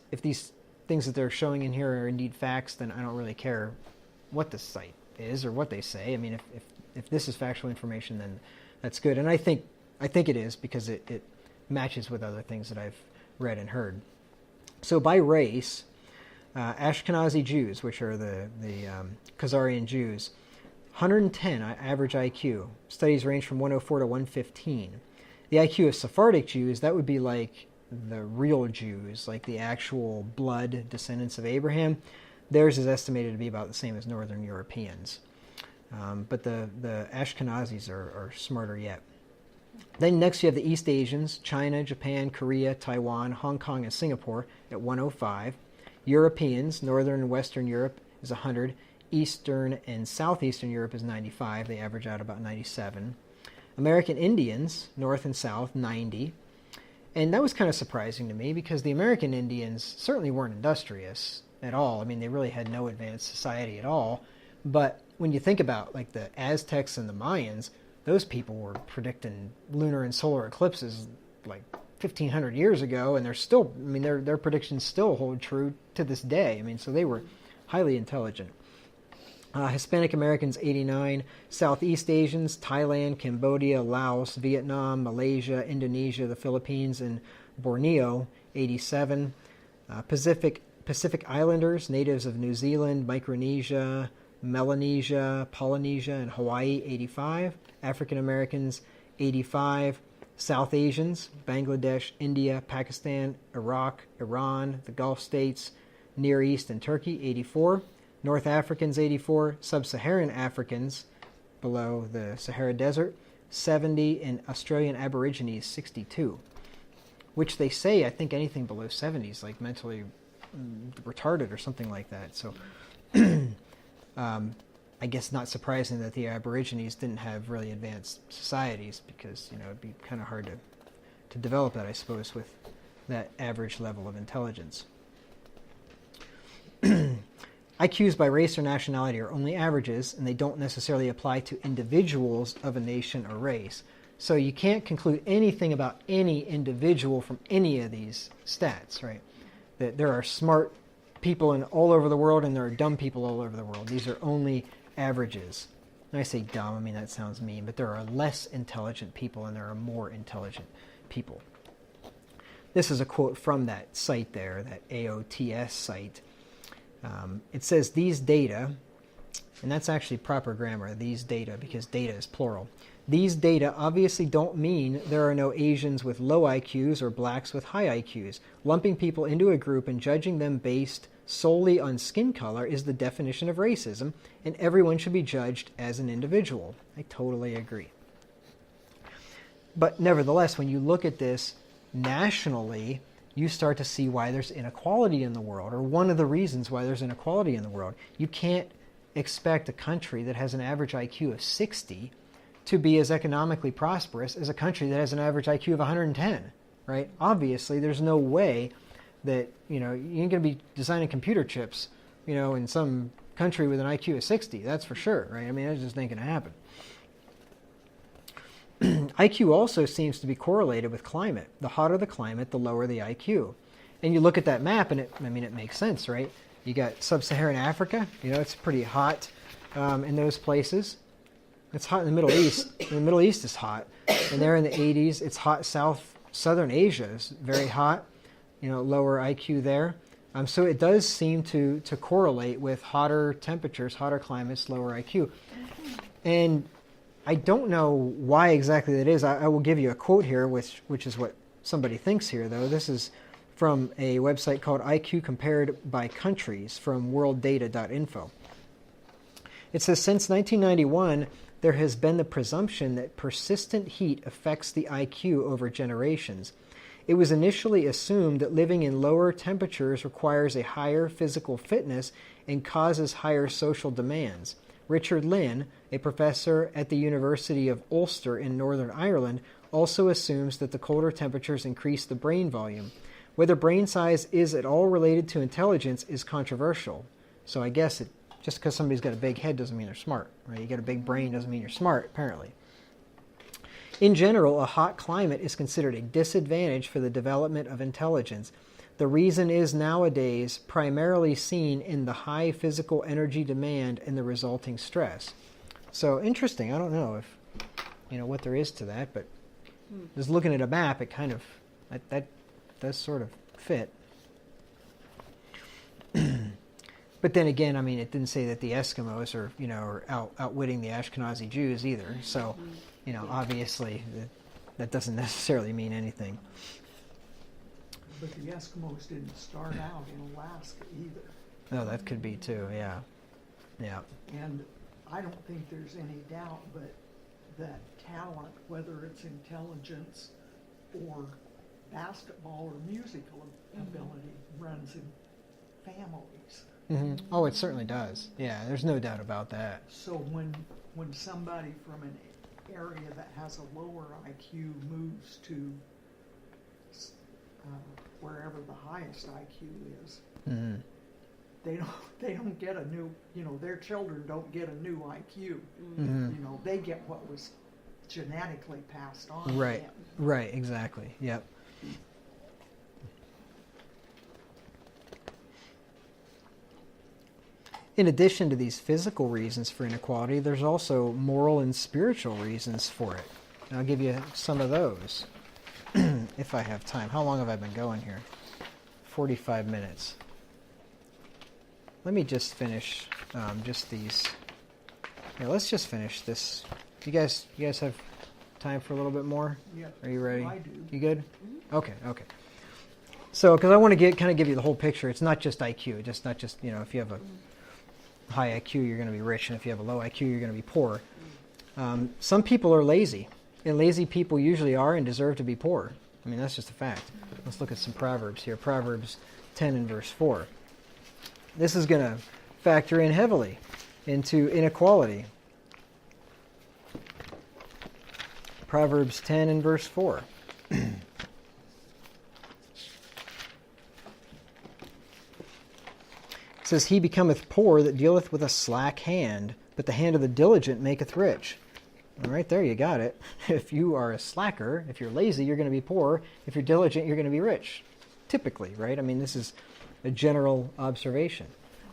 things that they're showing in here are indeed facts, then I don't really care what the site is or what they say. I mean, if this is factual information, then that's good. And I think it is, because it matches with other things that I've read and heard. So by race, Ashkenazi Jews, which are the Khazarian Jews, 110 average IQ. Studies range from 104 to 115. The IQ of Sephardic Jews, that would be like the real Jews, like the actual blood descendants of Abraham. Theirs is estimated to be about the same as Northern Europeans. But the Ashkenazis are smarter yet. Then next you have the East Asians, China, Japan, Korea, Taiwan, Hong Kong, and Singapore at 105. Europeans, Northern and Western Europe is 100. Eastern and Southeastern Europe is 95. They average out about 97. American Indians, North and South, 90. And that was kind of surprising to me because the American Indians certainly weren't industrious at all. I mean, they really had no advanced society at all. But when you think about like the Aztecs and the Mayans, those people were predicting lunar and solar eclipses like 1,500 years ago, and they're still, I mean, their predictions still hold true to this day. I mean, so they were highly intelligent. Hispanic Americans, 89. Southeast Asians, Thailand, Cambodia, Laos, Vietnam, Malaysia, Indonesia, the Philippines, and Borneo, 87. Pacific Islanders, natives of New Zealand, Micronesia, Melanesia, Polynesia, and Hawaii, 85. African Americans, 85. South Asians, Bangladesh, India, Pakistan, Iraq, Iran, the Gulf states, Near East, and Turkey, 84. North Africans, 84. Sub-Saharan Africans, below the Sahara Desert, 70. And Australian Aborigines, 62. Which they say, I think anything below 70 is like mentally retarded or something like that. So I guess not surprising that the Aborigines didn't have really advanced societies because, you know, it'd be kind of hard to develop that, I suppose, with that average level of intelligence. IQs by race or nationality are only averages, and they don't necessarily apply to individuals of a nation or race. So you can't conclude anything about any individual from any of these stats, right? That there are smart people all over the world and there are dumb people all over the world. These are only averages. When I say dumb, I mean that sounds mean, but there are less intelligent people and there are more intelligent people. This is a quote from that site there, that AOTS site. It says, these data, and that's actually proper grammar, these data, because data is plural. These data obviously don't mean there are no Asians with low IQs or blacks with high IQs. Lumping people into a group and judging them based solely on skin color is the definition of racism, and everyone should be judged as an individual. I totally agree. But nevertheless, when you look at this nationally, you start to see why there's inequality in the world, or one of the reasons why there's inequality in the world. You can't expect a country that has an average IQ of 60 to be as economically prosperous as a country that has an average IQ of 110, right? Obviously, there's no way that, you know, you ain't going to be designing computer chips, you know, in some country with an IQ of 60, that's for sure, right? I mean, that just ain't going to happen. IQ also seems to be correlated with climate. The hotter the climate, the lower the IQ. And you look at that map, and it makes sense, right? You got sub-Saharan Africa, you know, it's pretty hot in those places. It's hot in the Middle East. The Middle East is hot, and they're in the 80s. It's hot. Southern Asia is very hot, you know, lower IQ there. So it does seem to correlate with hotter temperatures, hotter climates, lower IQ. And I don't know why exactly that is. I will give you a quote here, which is what somebody thinks here, though. This is from a website called IQ Compared by Countries from worlddata.info. It says, since 1991, there has been the presumption that persistent heat affects the IQ over generations. It was initially assumed that living in lower temperatures requires a higher physical fitness and causes higher social demands. Richard Lynn, a professor at the University of Ulster in Northern Ireland, also assumes that the colder temperatures increase the brain volume. Whether brain size is at all related to intelligence is controversial. So I guess just because somebody's got a big head doesn't mean they're smart, right? You got a big brain doesn't mean you're smart, apparently. In general, a hot climate is considered a disadvantage for the development of intelligence. The reason is nowadays primarily seen in the high physical energy demand and the resulting stress. So interesting. I don't know if, you know, what there is to that, but just looking at a map, it kind of, that does sort of fit. But then again, I mean, it didn't say that the Eskimos are, are outwitting the Ashkenazi Jews either. So, obviously, that doesn't necessarily mean anything. But the Eskimos didn't start out in Alaska either. No, that could be too. Yeah, yeah. And I don't think there's any doubt, but that talent, whether it's intelligence or basketball or musical ability, runs in families. Mm-hmm. Oh, it certainly does. Yeah, there's no doubt about that. So when somebody from an area that has a lower IQ moves to wherever the highest IQ is, Mm-hmm. they don't get a new, their children don't get a new IQ. Mm-hmm. They get what was genetically passed on. to Right, them. right, exactly. Yep. In addition to these physical reasons for inequality, there's also moral and spiritual reasons for it. And I'll give you some of those if I have time. How long have I been going here? 45 minutes. Let me just finish just these. Yeah, let's just finish this. You guys have time for a little bit more? Yeah. Are you ready? I do. You good? Okay. So, because I want to kind of give you the whole picture. It's not just IQ. It's not just, if you have a high IQ, you're going to be rich, and if you have a low IQ, you're going to be poor. Some people are lazy, and lazy people usually are and deserve to be poor. I mean, that's just a fact. Let's look at some Proverbs here. Proverbs 10 and verse 4. This is going to factor in heavily into inequality. Proverbs 10 and verse 4. It says, he becometh poor that dealeth with a slack hand, but the hand of the diligent maketh rich. All right, there you got it. If you are a slacker, if you're lazy, you're going to be poor. If you're diligent, you're going to be rich. Typically, right? I mean, this is a general observation.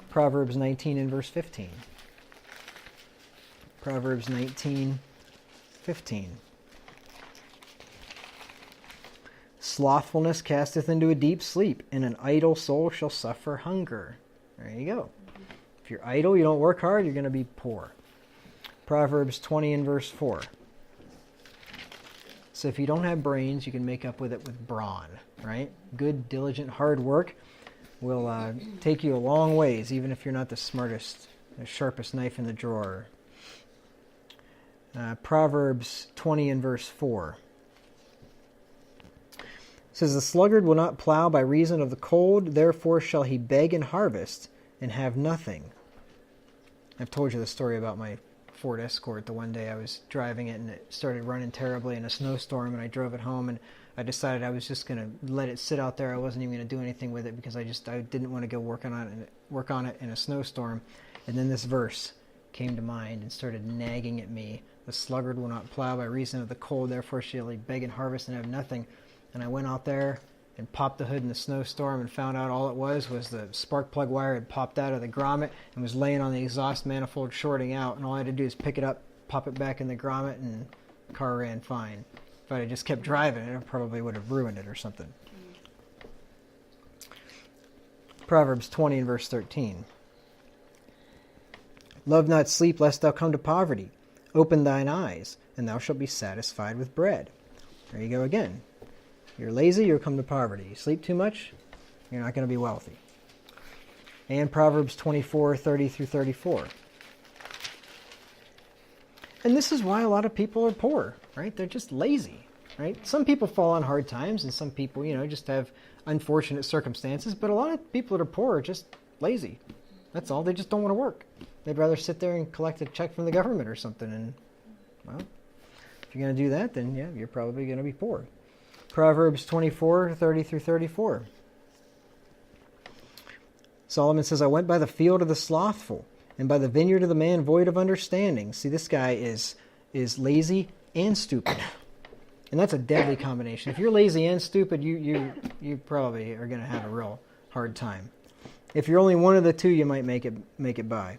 Proverbs 19 and verse 15. Proverbs 19:15. Slothfulness casteth into a deep sleep, and an idle soul shall suffer hunger. There you go. If you're idle, you don't work hard, you're going to be poor. Proverbs 20 and verse 4. So if you don't have brains, you can make up with it with brawn, right? Good, diligent, hard work will take you a long ways, even if you're not the smartest, the sharpest knife in the drawer. Proverbs 20 and verse 4. It says, the sluggard will not plow by reason of the cold, therefore shall he beg in harvest and have nothing. I've told you the story about my Ford Escort. The one day I was driving it and it started running terribly in a snowstorm, and I drove it home, and I decided I was just going to let it sit out there. I wasn't even going to do anything with it because I didn't want to go work on it in a snowstorm. And then this verse came to mind and started nagging at me. The sluggard will not plow by reason of the cold, therefore shall he beg in harvest and have nothing. And I went out there and popped the hood in the snowstorm and found out all it was the spark plug wire had popped out of the grommet and was laying on the exhaust manifold shorting out, and all I had to do is pick it up, pop it back in the grommet, and the car ran fine. If I had just kept driving it, it probably would have ruined it or something. Proverbs 20 and verse 13. Love not sleep, lest thou come to poverty. Open thine eyes, and thou shalt be satisfied with bread. There you go again. You're lazy, you'll come to poverty. You sleep too much, you're not going to be wealthy. And Proverbs 24:30 through 34. And this is why a lot of people are poor, right? They're just lazy, right? Some people fall on hard times, and some people, just have unfortunate circumstances, but a lot of people that are poor are just lazy. That's all. They just don't want to work. They'd rather sit there and collect a check from the government or something. And, well, if you're going to do that, then, yeah, you're probably going to be poor. Proverbs 24:30 through 34. Solomon says, I went by the field of the slothful, and by the vineyard of the man void of understanding. See, this guy is lazy and stupid. And that's a deadly combination. If you're lazy and stupid, you probably are going to have a real hard time. If you're only one of the two, you might make it by.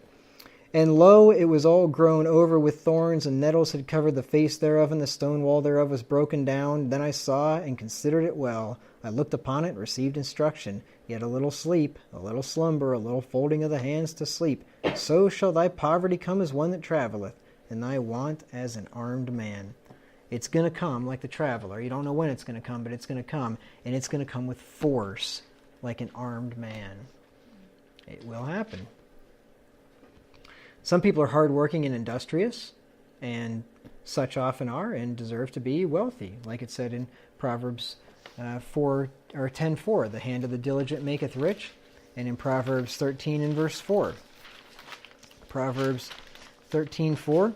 And lo, it was all grown over with thorns, and nettles had covered the face thereof, and the stone wall thereof was broken down. Then I saw and considered it well. I looked upon it and received instruction. Yet a little sleep, a little slumber, a little folding of the hands to sleep. So shall thy poverty come as one that travelleth, and thy want as an armed man. It's going to come like the traveler. You don't know when it's going to come, but it's going to come. And it's going to come with force, like an armed man. It will happen. Some people are hardworking and industrious, and such often are and deserve to be wealthy, like it said in Proverbs 10:4, the hand of the diligent maketh rich, and in Proverbs 13 and verse 4. Proverbs 13:4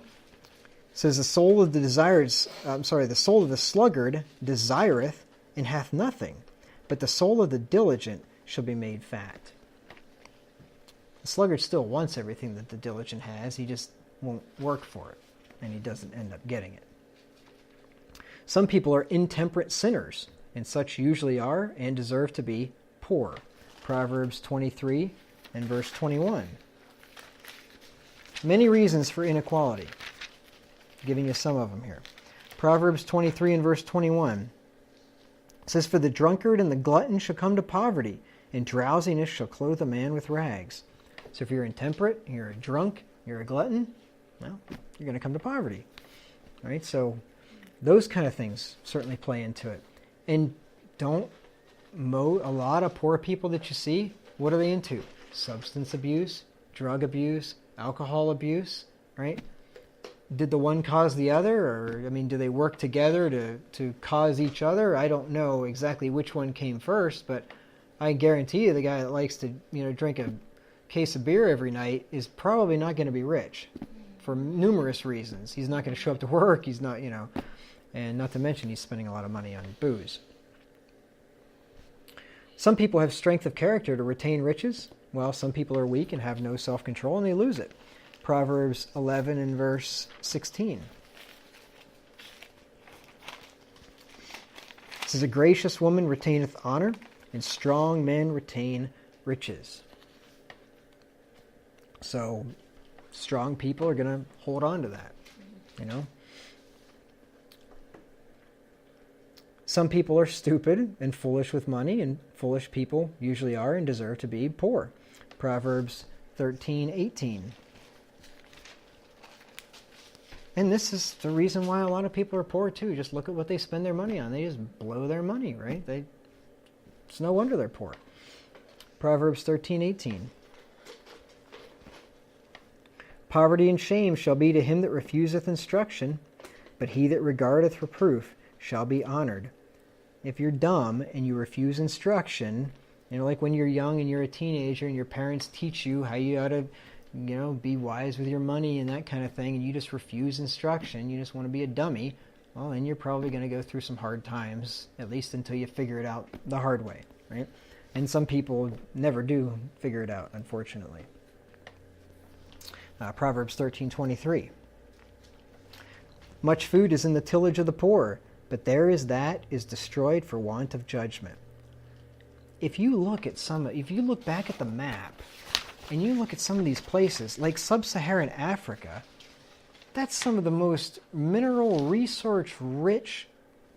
says, the soul of the sluggard desireth and hath nothing, but the soul of the diligent shall be made fat. The sluggard still wants everything that the diligent has, he just won't work for it, and he doesn't end up getting it. Some people are intemperate sinners, and such usually are and deserve to be poor. Proverbs 23 and verse 21. Many reasons for inequality. I'm giving you some of them here. Proverbs 23 and verse 21 says, for the drunkard and the glutton shall come to poverty, and drowsiness shall clothe a man with rags. So if you're intemperate, you're a drunk, you're a glutton, well, you're going to come to poverty. All right, so those kind of things certainly play into it. And a lot of poor people that you see, what are they into? Substance abuse, drug abuse, alcohol abuse, right? Did the one cause the other? Or, do they work together to cause each other? I don't know exactly which one came first, but I guarantee you the guy that likes to, drink a case of beer every night is probably not going to be rich for numerous reasons. He's not going to show up to work. He's not, and not to mention he's spending a lot of money on booze. Some people have strength of character to retain riches, while some people are weak and have no self-control and they lose it. Proverbs 11 and verse 16. It says, a gracious woman retaineth honor, and strong men retain riches. So, strong people are going to hold on to that, Some people are stupid and foolish with money, and foolish people usually are and deserve to be poor. Proverbs 13:18. And this is the reason why a lot of people are poor too. Just look at what they spend their money on. They just blow their money, right? It's no wonder they're poor. Proverbs 13:18. Poverty and shame shall be to him that refuseth instruction, but he that regardeth reproof shall be honored. If you're dumb and you refuse instruction, like when you're young and you're a teenager and your parents teach you how you ought to, be wise with your money and that kind of thing, and you just refuse instruction, you just want to be a dummy, well, then you're probably going to go through some hard times, at least until you figure it out the hard way, right? And some people never do figure it out, unfortunately. Proverbs 13:23. Much food is in the tillage of the poor, but there is that is destroyed for want of judgment. If you look back at the map, and you look at some of these places, like sub-Saharan Africa, that's some of the most mineral resource-rich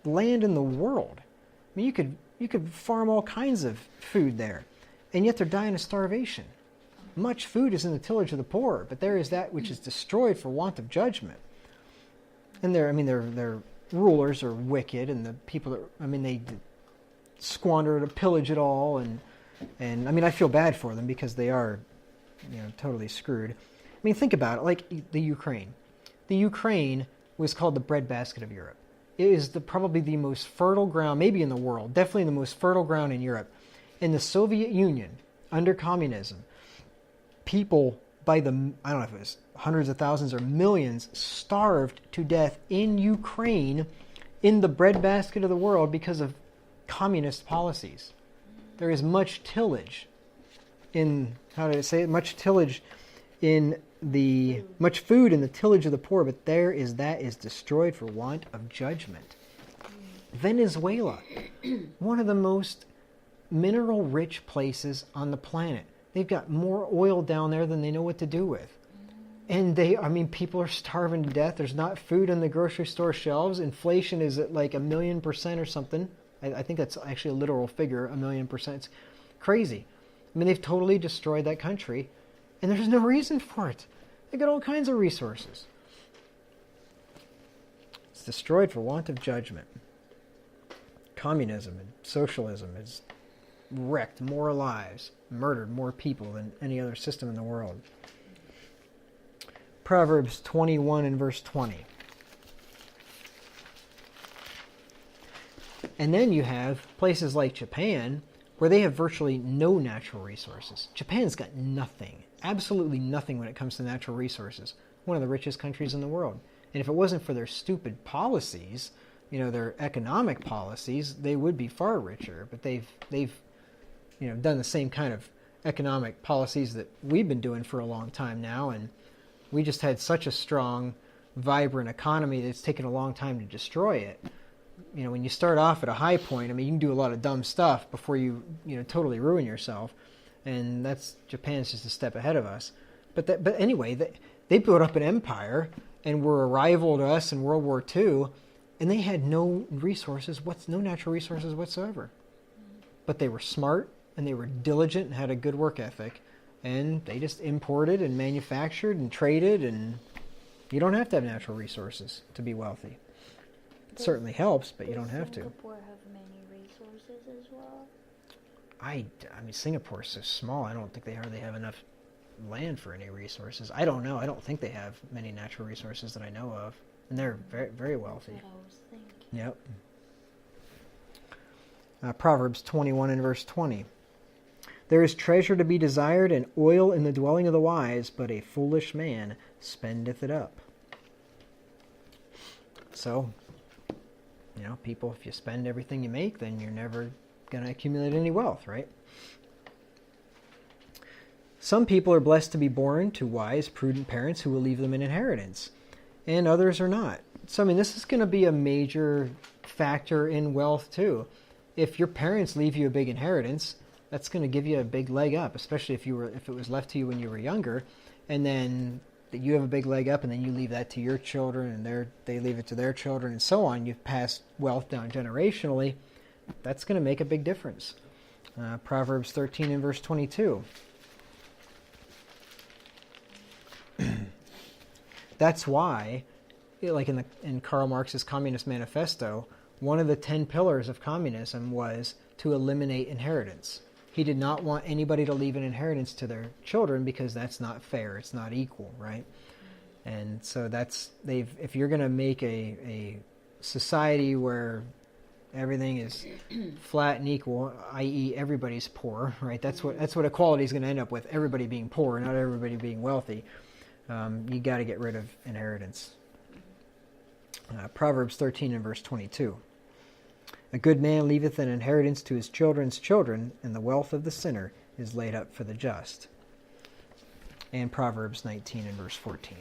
land in the world. You could farm all kinds of food there, and yet they're dying of starvation. Much food is in the tillage of the poor, but there is that which is destroyed for want of judgment. And their rulers are wicked, and the people they squander it, pillage it all, and I feel bad for them because they are, totally screwed. Think about it, like the Ukraine. The Ukraine was called the breadbasket of Europe. It is probably the most fertile ground, maybe in the world, definitely the most fertile ground in Europe. In the Soviet Union, under communism, people I don't know if it was hundreds of thousands or millions, starved to death in Ukraine, in the breadbasket of the world because of communist policies. There is much tillage much food in the tillage of the poor, but that is destroyed for want of judgment. Venezuela, one of the most mineral-rich places on the planet. They've got more oil down there than they know what to do with. And people are starving to death. There's not food on the grocery store shelves. Inflation is at like 1,000,000% or something. I think that's actually a literal figure, 1,000,000%. It's crazy. I mean, they've totally destroyed that country, and there's no reason for it. They got all kinds of resources. It's destroyed for want of judgment. Communism and socialism has wrecked more lives, murdered more people than any other system in the world. Proverbs 21 and verse 20. And then you have places like Japan, where they have virtually no natural resources. Japan's got nothing, absolutely nothing when it comes to natural resources. One of the richest countries in the world. And if it wasn't for their stupid policies, their economic policies, they would be far richer. But they've done the same kind of economic policies that we've been doing for a long time now, and we just had such a strong, vibrant economy that it's taken a long time to destroy it. When you start off at a high point, I mean, you can do a lot of dumb stuff before you totally ruin yourself, and Japan's just a step ahead of us. But anyway, they built up an empire and were a rival to us in World War II, and they had no natural resources whatsoever. But they were smart and they were diligent and had a good work ethic, and they just imported and manufactured and traded, and you don't have to have natural resources to be wealthy. It certainly helps, but you don't have to. Does Singapore have many resources as well? I mean, Singapore's so small, I don't think they hardly have enough land for any resources. I don't know. I don't think they have many natural resources that I know of. And they're very, very wealthy. That's what I was thinking. Yep. Proverbs 21 and verse 20. There is treasure to be desired and oil in the dwelling of the wise, but a foolish man spendeth it up. So, people, if you spend everything you make, then you're never going to accumulate any wealth, right? Some people are blessed to be born to wise, prudent parents who will leave them an inheritance, and others are not. So, I mean, this is going to be a major factor in wealth, too. If your parents leave you a big inheritance, that's going to give you a big leg up, especially if it was left to you when you were younger, and then you have a big leg up, and then you leave that to your children, and they leave it to their children, and so on. You've passed wealth down generationally. That's going to make a big difference. Proverbs 13 and verse 22. That's why, like in Karl Marx's Communist Manifesto, one of the 10 pillars of communism was to eliminate inheritance. He did not want anybody to leave an inheritance to their children because that's not fair. It's not equal, right? And so if you're going to make a society where everything is flat and equal, i.e. everybody's poor, right? That's what equality is going to end up with, everybody being poor, not everybody being wealthy. You got to get rid of inheritance. Proverbs 13 and verse 22. A good man leaveth an inheritance to his children's children, and the wealth of the sinner is laid up for the just. And Proverbs 19 and verse 14.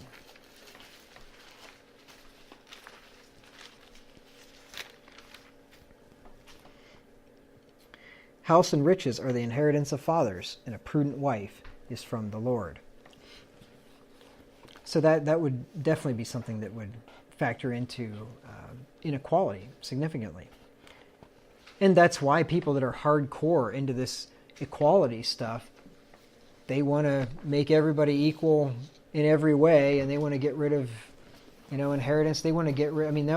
House and riches are the inheritance of fathers, and a prudent wife is from the Lord. So that would definitely be something that would factor into inequality significantly. And that's why people that are hardcore into this equality stuff, they want to make everybody equal in every way, and they want to get rid of, inheritance. They want to get rid. I mean,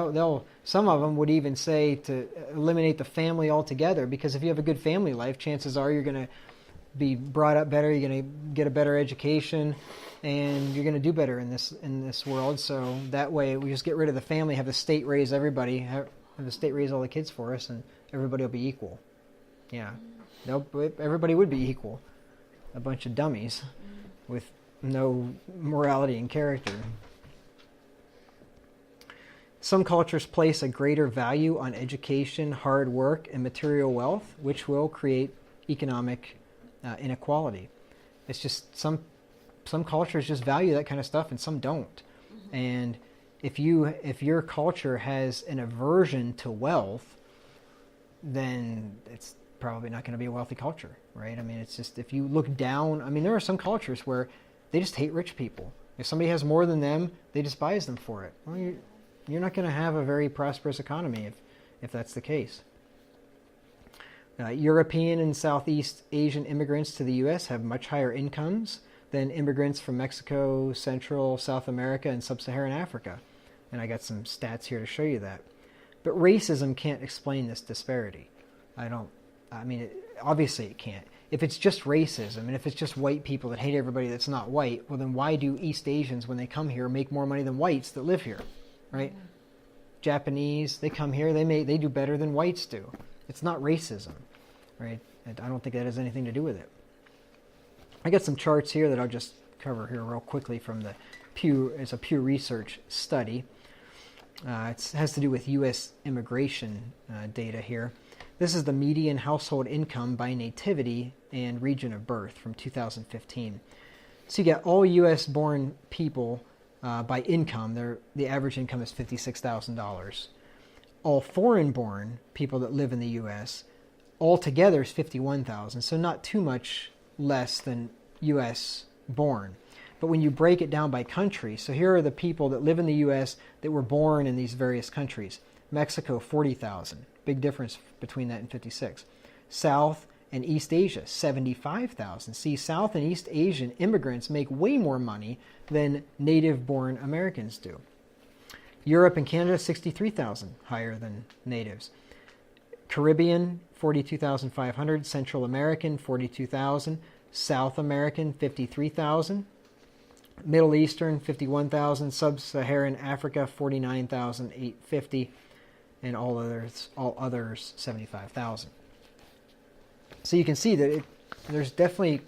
some of them would even say to eliminate the family altogether, because if you have a good family life, chances are you're going to be brought up better. You're going to get a better education, and you're going to do better in this world. So that way, we just get rid of the family, have the state raise everybody, have the state raise all the kids for us, and everybody will be equal. Yeah, everybody would be equal. A bunch of dummies with no morality and character. Some cultures place a greater value on education, hard work, and material wealth, which will create economic inequality. It's just some cultures just value that kind of stuff, and some don't. Mm-hmm. And if your culture has an aversion to wealth, then it's probably not going to be a wealthy culture, right? I mean, it's just, if you look down, I mean, there are some cultures where they just hate rich people. If somebody has more than them, they despise them for it. Well, you're not going to have a very prosperous economy if that's the case. European and Southeast Asian immigrants to the U.S. have much higher incomes than immigrants from Mexico, Central, South America, and Sub-Saharan Africa. And I got some stats here to show you that. But racism can't explain this disparity. Obviously it can't. If it's just racism, and if it's just white people that hate everybody that's not white, well then why do East Asians, when they come here, make more money than whites that live here, right? Mm-hmm. Japanese, they come here, they do better than whites do. It's not racism, right? I don't think that has anything to do with it. I got some charts here that I'll just cover here real quickly from the Pew. It's a Pew Research study. It has to do with U.S. immigration data here. This is the median household income by nativity and region of birth from 2015. So you get all U.S.-born people by income. The average income is $56,000. All foreign-born people that live in the U.S. altogether is $51,000. So not too much less than U.S.-born. But when you break it down by country, so here are the people that live in the U.S. that were born in these various countries. Mexico, 40,000. Big difference between that and 56. South and East Asia, 75,000. See, South and East Asian immigrants make way more money than native-born Americans do. Europe and Canada, 63,000, higher than natives. Caribbean, 42,500. Central American, 42,000. South American, 53,000. Middle Eastern, 51,000. Sub-Saharan Africa, 49,850. And all others, 75,000. So you can see that there's definitely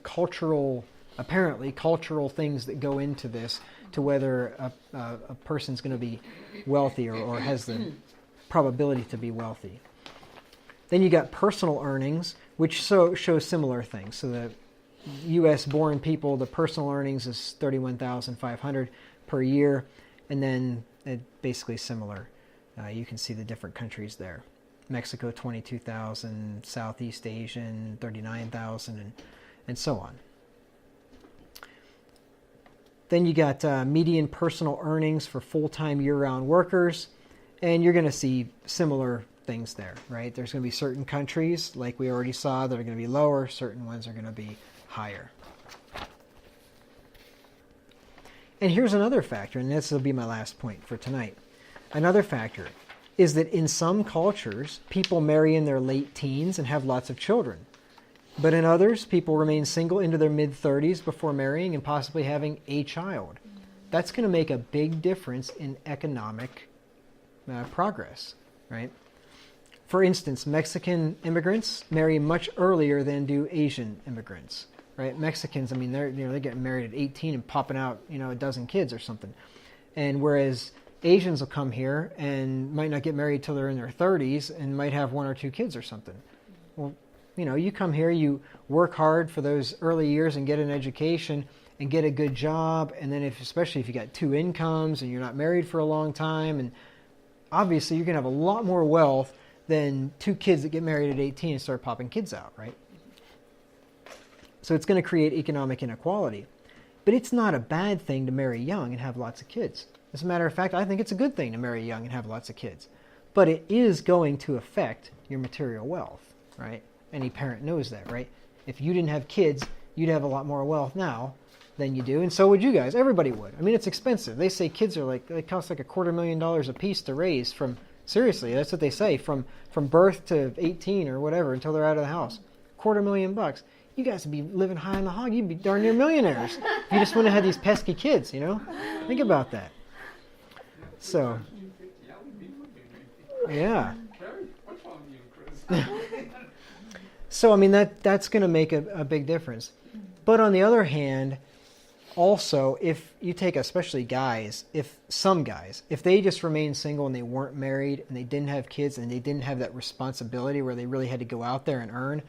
apparently cultural things that go into this to whether a person's going to be wealthy or has the probability to be wealthy. Then you got personal earnings, which show similar things. So the U.S.-born people, the personal earnings is $31,500 per year, and then basically similar. You can see the different countries there. Mexico, 22,000, Southeast Asian, 39,000, and so on. Then you got median personal earnings for full-time year-round workers, and you're going to see similar things there, right? There's going to be certain countries, like we already saw, that are going to be lower. Certain ones are going to be higher. And here's another factor, and this will be my last point for tonight. Another factor is that in some cultures, people marry in their late teens and have lots of children. But in others, people remain single into their mid-30s before marrying and possibly having a child. That's going to make a big difference in economic progress, right? For instance, Mexican immigrants marry much earlier than do Asian immigrants, right? Mexicans, they're getting married at 18 and popping out, a dozen kids or something. And whereas Asians will come here and might not get married till they're in their 30s and might have 1 or 2 kids or something. Well, you come here, you work hard for those early years and get an education and get a good job, and then especially if you got 2 incomes and you're not married for a long time, and obviously you're going to have a lot more wealth than 2 kids that get married at 18 and start popping kids out, right? So it's going to create economic inequality. But it's not a bad thing to marry young and have lots of kids. As a matter of fact, I think it's a good thing to marry young and have lots of kids. But it is going to affect your material wealth, right? Any parent knows that, right? If you didn't have kids, you'd have a lot more wealth now than you do, and so would you guys. Everybody would. It's expensive. They say kids are they cost like $250,000 a piece to raise seriously, that's what they say, from birth to 18 or whatever until they're out of the house. $250,000. You guys would be living high on the hog. You'd be darn near millionaires if you just wouldn't have had these pesky kids, Think about that. So, yeah. So, that's going to make a big difference. But on the other hand, also, if you take especially guys, if they just remained single and they weren't married and they didn't have kids and they didn't have that responsibility where they really had to go out there and earn,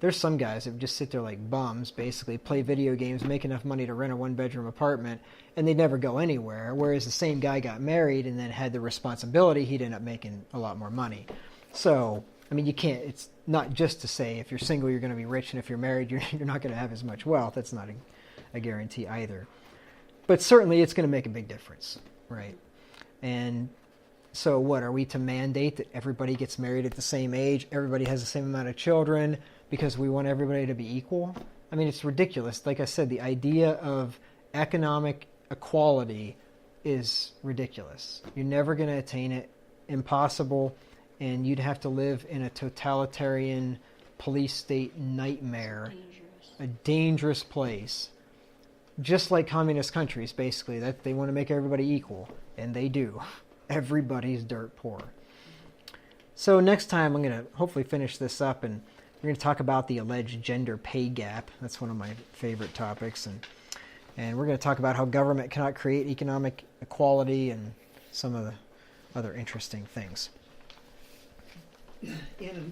there's some guys that would just sit there like bums, basically, play video games, make enough money to rent a 1-bedroom apartment, and they'd never go anywhere. Whereas the same guy got married and then had the responsibility, he'd end up making a lot more money. So, you can't, it's not just to say if you're single you're going to be rich, and if you're married you're not going to have as much wealth. That's not a guarantee either. But certainly it's going to make a big difference, right? And So what, are we to mandate that everybody gets married at the same age, everybody has the same amount of children, because we want everybody to be equal? I mean, it's ridiculous. Like I said, the idea of economic equality is ridiculous. You're never going to attain it, impossible, and you'd have to live in a totalitarian police state nightmare, Dangerous. a dangerous place. Just like communist countries, basically, that they want to make everybody equal, and they do. Everybody's dirt poor. So next time I'm going to hopefully finish this up, and we're going to talk about the alleged gender pay gap. That's one of my favorite topics, and we're going to talk about how government cannot create economic equality and some of the other interesting things. In